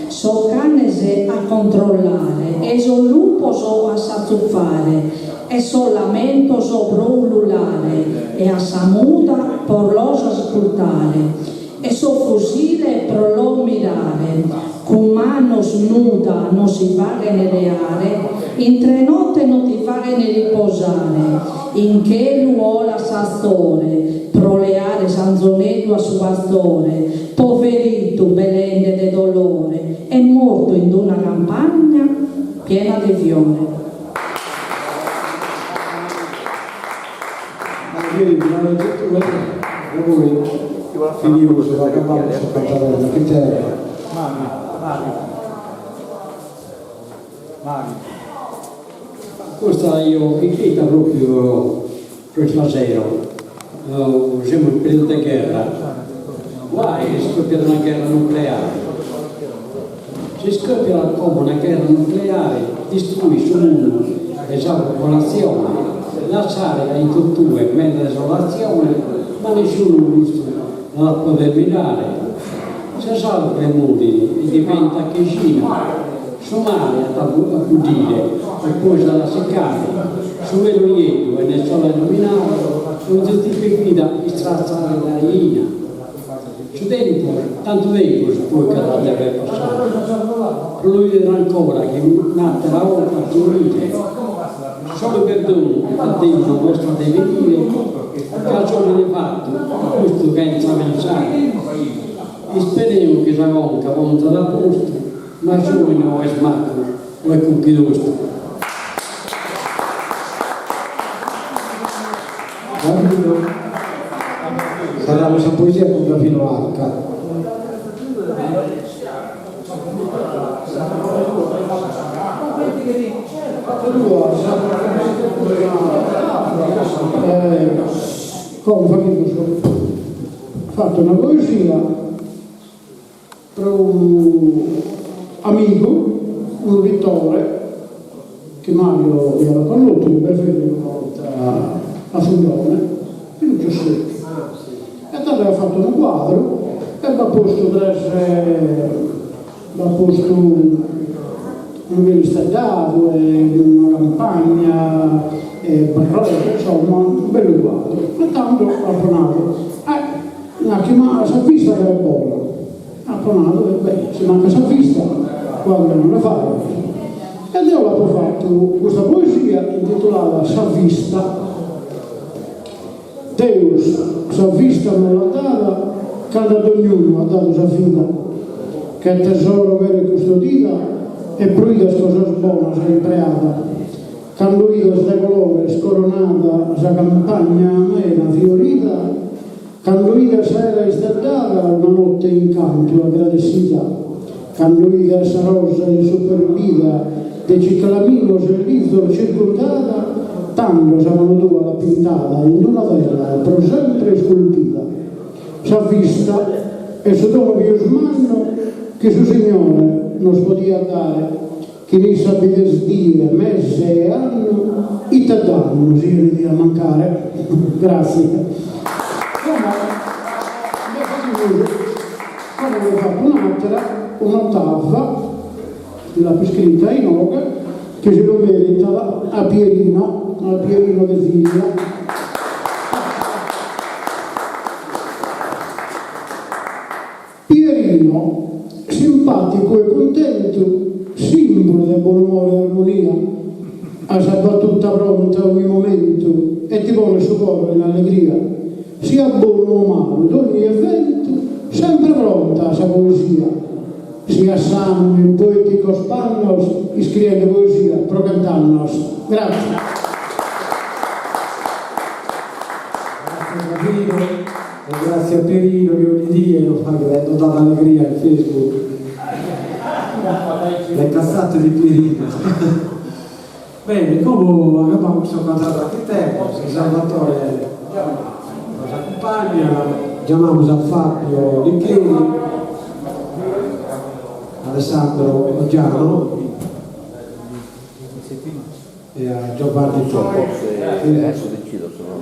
so canese a controllare, e so lupo so a sazzuffare, e so lamento so brululare, e a samuta por los ascoltare, e so fusile pro lo mirare, con mano snuda non si va a nereare, in 3 notte non ti fa ne riposare, in che luola sastore, proleare sanzonetto a suo pastore, poverito belende de dolore, è morto in una campagna piena di fiore. Ieri mi hanno detto e voi finivo sulla campagna su Cantarella, che c'era? Questa io inquieta proprio questa sera, siamo in periodo di guerra, guai è scoppiata una guerra nucleare. Se scoppia come una guerra nucleare, distrugge il mondo e la popolazione, lasciare in culture, mentre desolazione, ma nessuno ha visto l'acqua del minare. Se salva per Modini e diventa Chesina, Somalia a accudire e poi sarà seccare, su vero lieto e nel sole illuminato, non si ti guida e strazzare la linea. Su tempo, tanto tempo si può che la deve passare. Per lui vedrà ancora che natte la volta a giornire. Solo perdono a Dio la vostra deve dire, caso ne fatto, questo che entra a pensare. E speriamo che la conca monta da posto, ma giovane è smacco, o è con chi nostro. Sarà questa poesia con la fino H. Come ho fatto una poesia per un amico, un vittore che Mario era conosciuto, io preferisco una volta a Fundone, in Giuseppe. E allora aveva fatto un quadro e l'ha posto un velistagliato, una campagna, insomma, un bel quadro. E tanto ha pronato. La chiamata si è vista che è buona. Ha pronato e beh, se manca si è vista, quando non la fa. E allora ho fatto questa poesia intitolata S'ha vista. Deus s'ha vista nella data, cada ognuno ha dato sa vita, che è tesoro vero e custodita, e pruida cosa buona sa impreata, quando io de colore scoronata, sa campagna amena fiorita, quando io s'era istellata, una notte in canto agradecida, quando io sa rosa in superbida, de ciclamino sell'isola circondata, tanto saranno tua la pintata in una terra per sempre scolpita. S'ha vista e se dono più smanno che su Signore non si poteva dare, che ne sapete dire mese e anno, i te danno si vedi a mancare. Grazie. Come ho fatto un'ottava, la più scritta in oca, che se lo merita a Pierino Vesiglia. Pierino, simpatico e contento, simbolo del buon umore e armonia, ha sempre tutta pronta a ogni momento e ti pone il suo cuore in allegria, sia buono o malo, ad ogni evento, sempre pronta la sua poesia. Sia sano in poetico spannos, iscrivete poesia, pro cantannos. Grazie. Grazie Gabino e grazie a Pierino che ogni dia fa che l'ha data allegria in Facebook. L'hai tassato di Pierino. Bene, come abbiamo questo cantato architetto, Salvatore ci accompagna, chiamiamo a Fabio Licchini, Alessandro Giano e a Giovanni Toppo. Adesso decido se non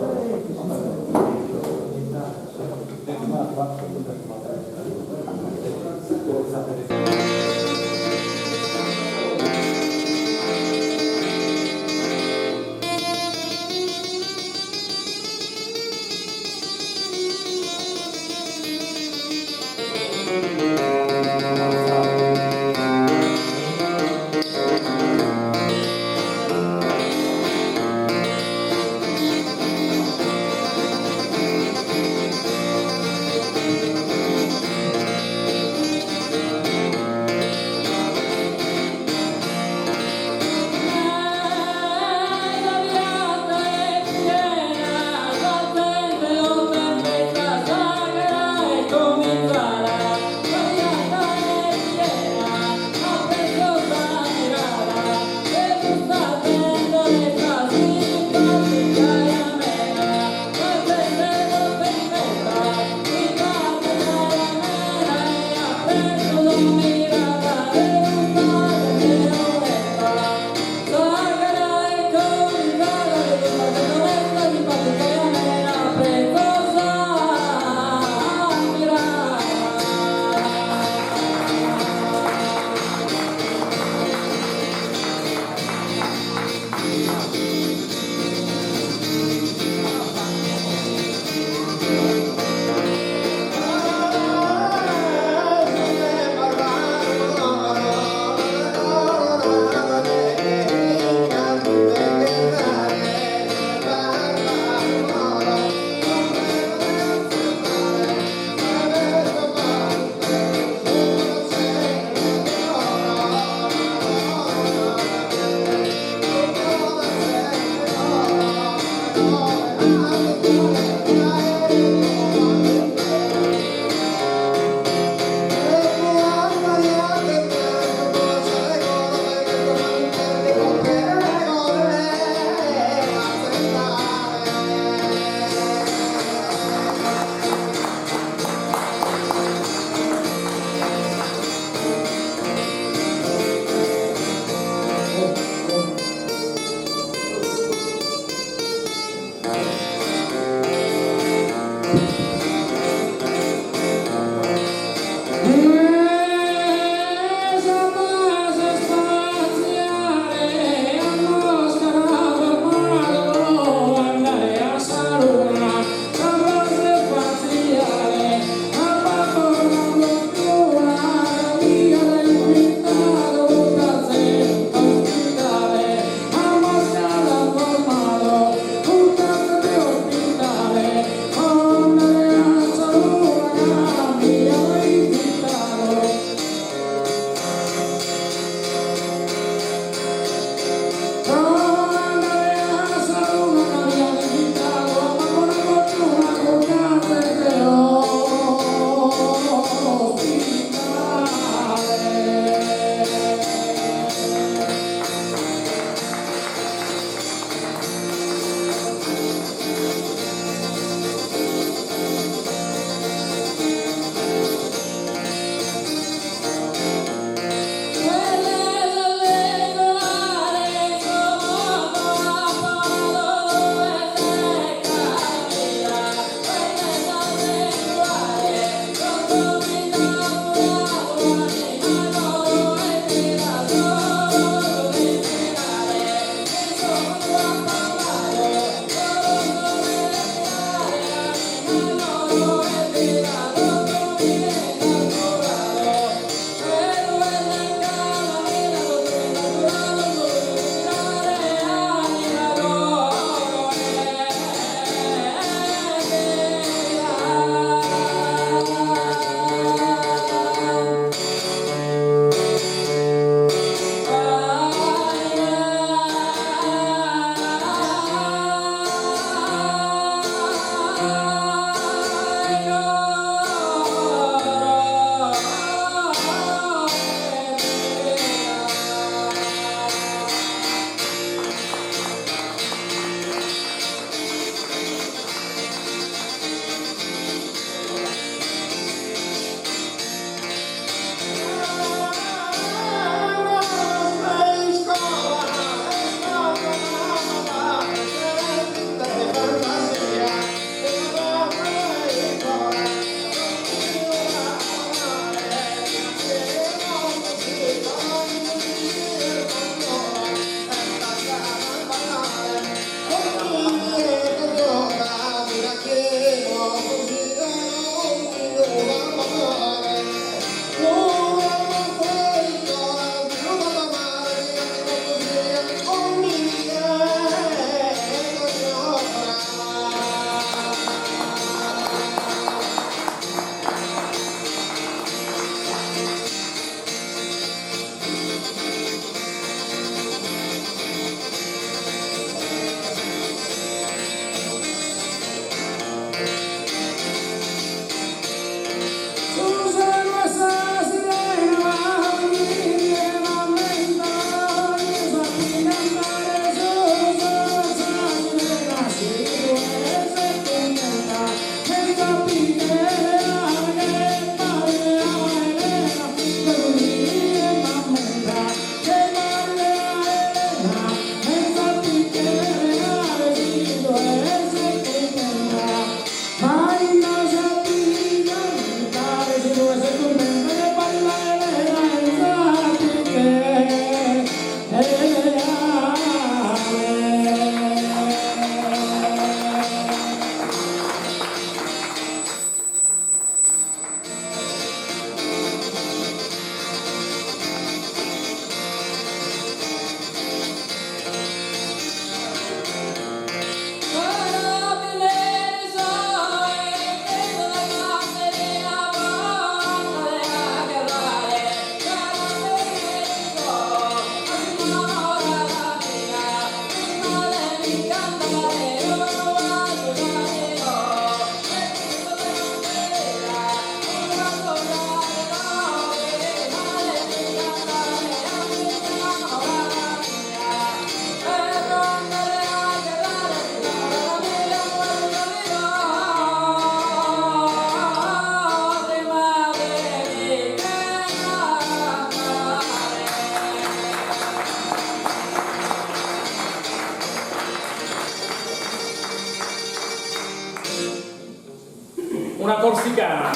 una corsicana.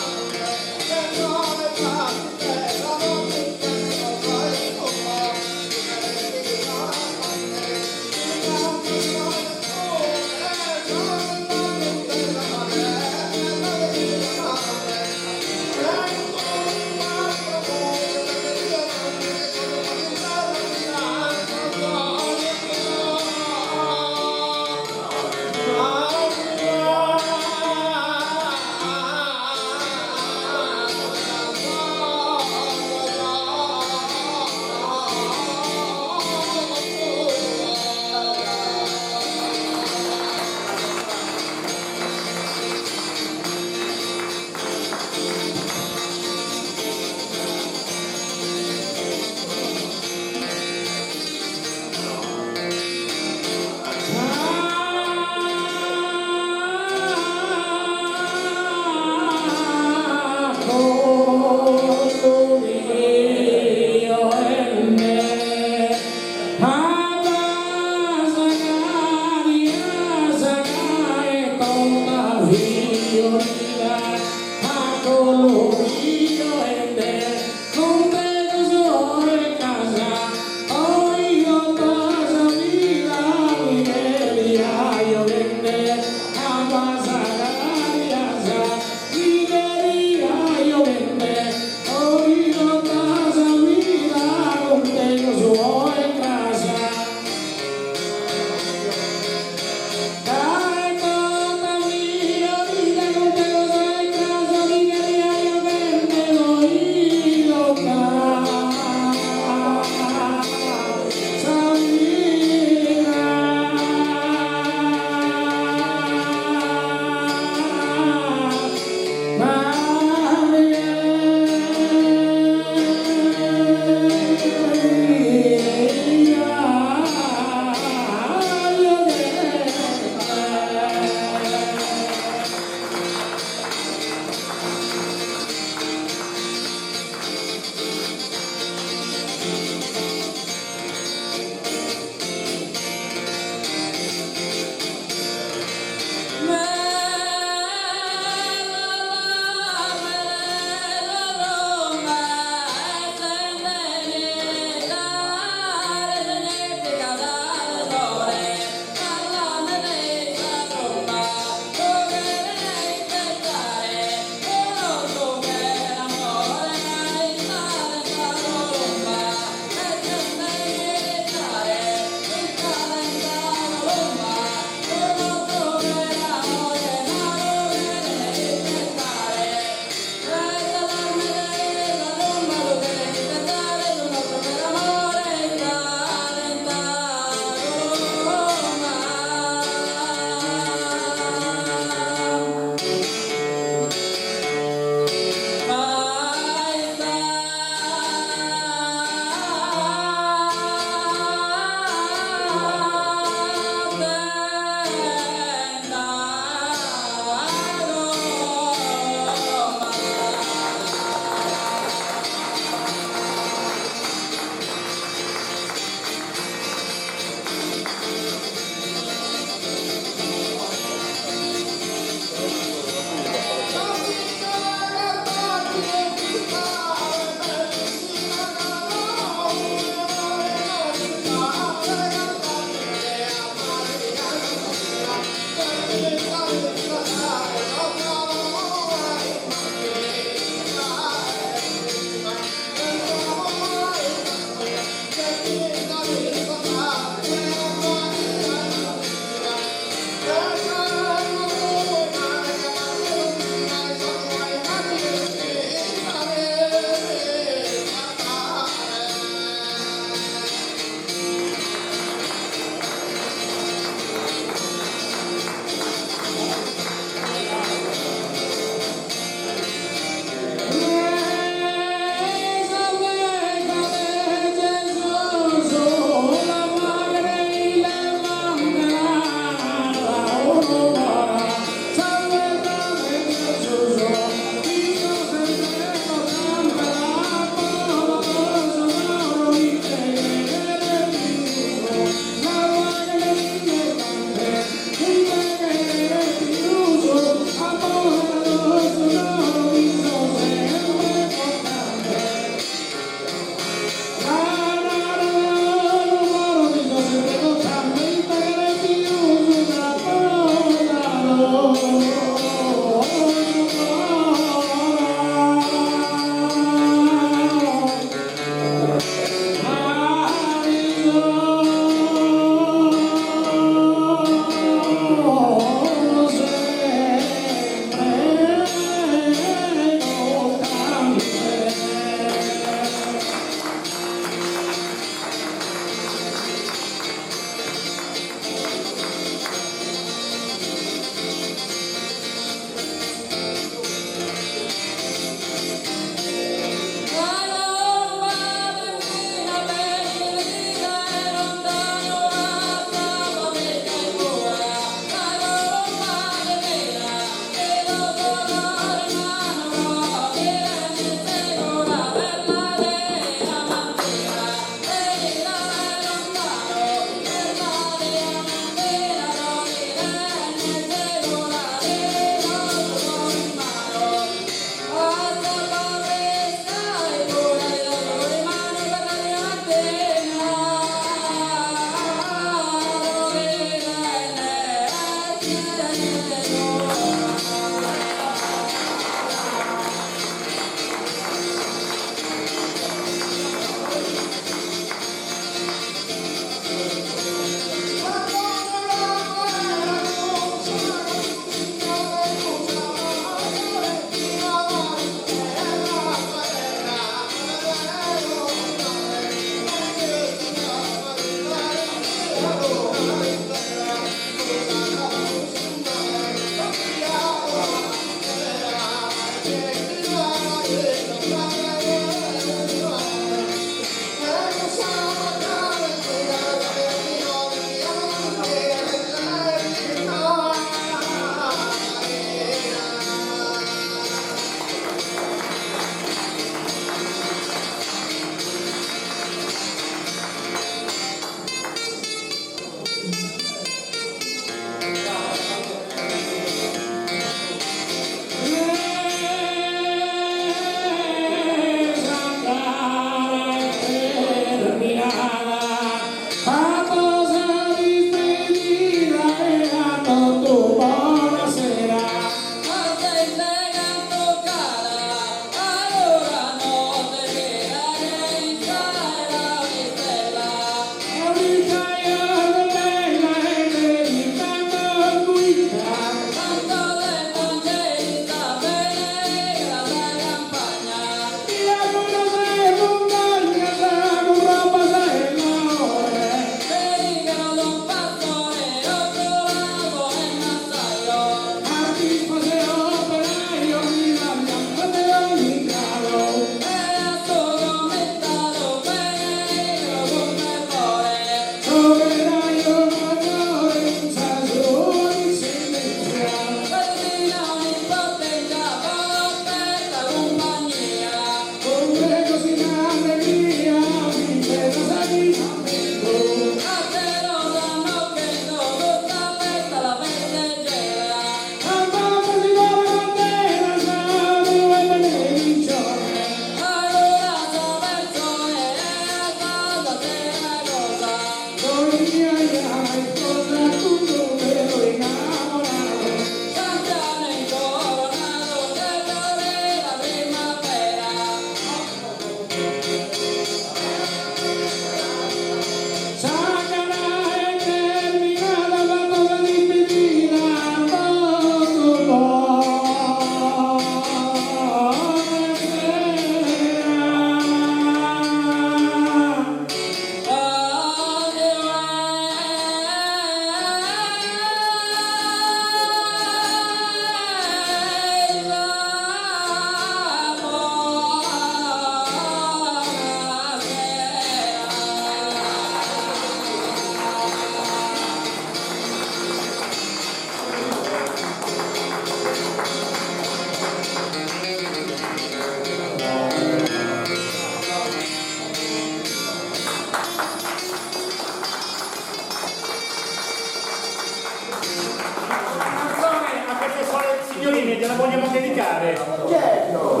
signorine gliela vogliamo dedicare? Certo!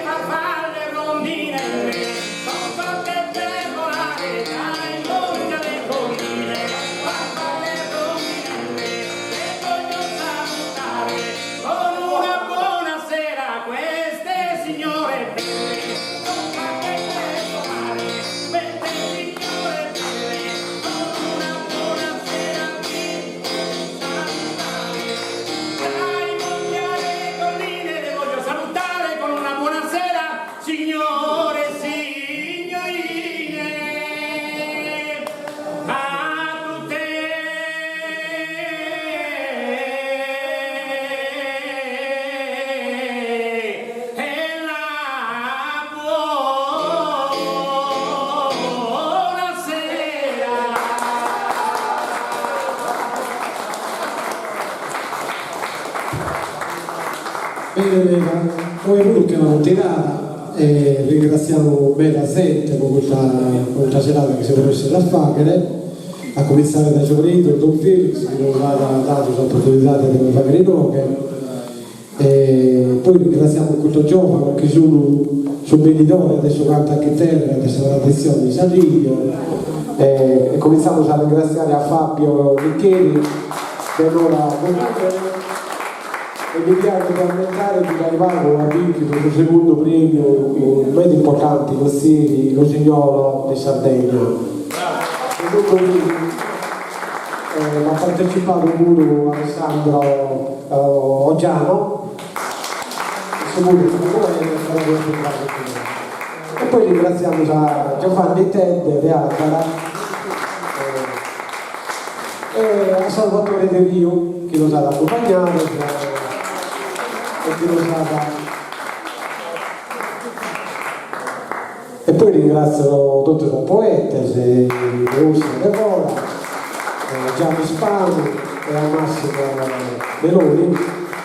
Farfalle rondine sono fatte per volare dai monti alle colline, farfalle rondine che voglio salutare con una buonasera queste signore belle, sono fatte per volare queste signore belle, con una buonasera qui salutare dai monti alle colline, le voglio salutare con una buonasera signore e signorine a tutte e la buonasera. Bene, come l'ultima tirata ringraziamo Meta 7 con questa serata che siamo riusciti a fare, a cominciare da Giorito e Don Felix che non ha dato l'opportunità di fare inoghe, e poi ringraziamo questo giovane che sono beneditore, adesso canta anche terra, adesso la tradizione di Saliglio, e cominciamo a ringraziare a Fabio Ricchieri per l'ora e mi piace di aumentare di arrivare a vinti per il secondo premio, un mezzo importante, lo signoro di Sardegna. Ha partecipato pure Alessandro Oggiano, e poi ringraziamo Giovanni Ted De Altara e a Salvatore De Rio che lo sa accompagnato. E poi ringrazio tutti i poeti, Rossi Devora, Gianni Spani e a Massimo Meloni,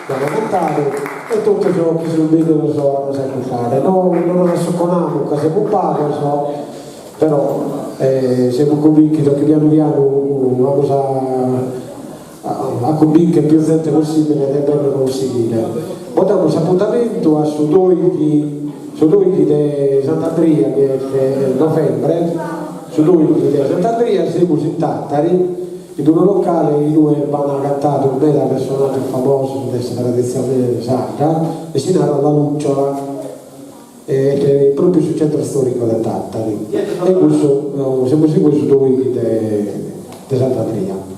che hanno cantato, e tutti ciò che sono bene lo so, non sai fare. No, non adesso con Amuca, siamo un pago, so, però siamo convinti che piano piano vamos a convincere il più gente possibile ed è bello conseguire. Votiamo appuntamento a Sudoidi di Sant'Andrea che è novembre, Sudoidi di Sant'Andrea, siamo in Tattari, in un locale in cui vanno a cantare un bel personaggio famoso di questa tradizione sacra e si narra la Lucciola, che è proprio sul centro storico di Tattari. E questo, siamo su Sudoidi di Sant'Andrea.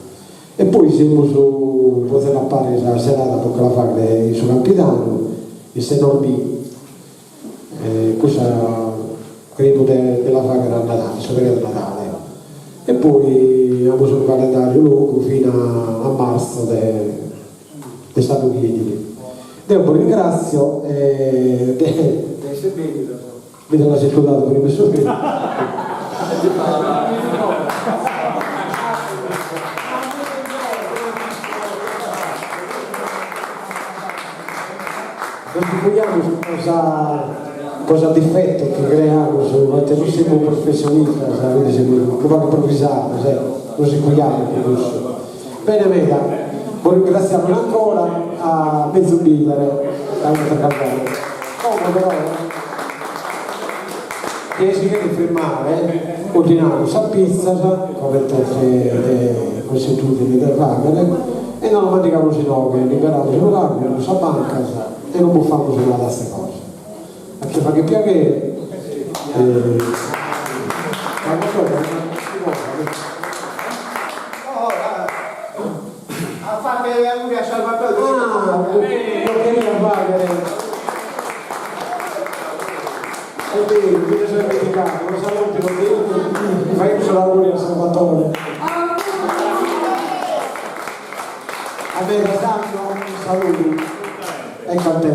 E poi siamo su, potete fare la serata perché la fa il suo capitano, il Senorbi, questa credo della fagra a Natale, il Natale. E poi abbiamo sul calendario lungo fino a marzo di Stato Uniti. Devo ringrazio mi dà la circolata per il mio non vogliamo cosa difetto che creiamo, non siamo professionisti, quindi siamo come improvvisato, non si vogliamo più. Bene, Mega, vuoi ringraziarmi ancora a mezzo billare, a questa campagna. Come però, che si deve fermare, continuiamo a pizza, come tutte le consuetudini delle camere, e non mandiamo sino che liberiamo l'orario, non sa banca, e non buffiamo sulla queste cose. Anche fa che piacere. A fare auguri a Salvatore. Non devi fare. È vero, mi sono dimenticato, lo saluti, mi fai solo auguri a Salvatore. A me saluti. Ecco a te.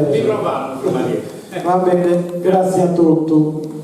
Va bene, grazie a tutti.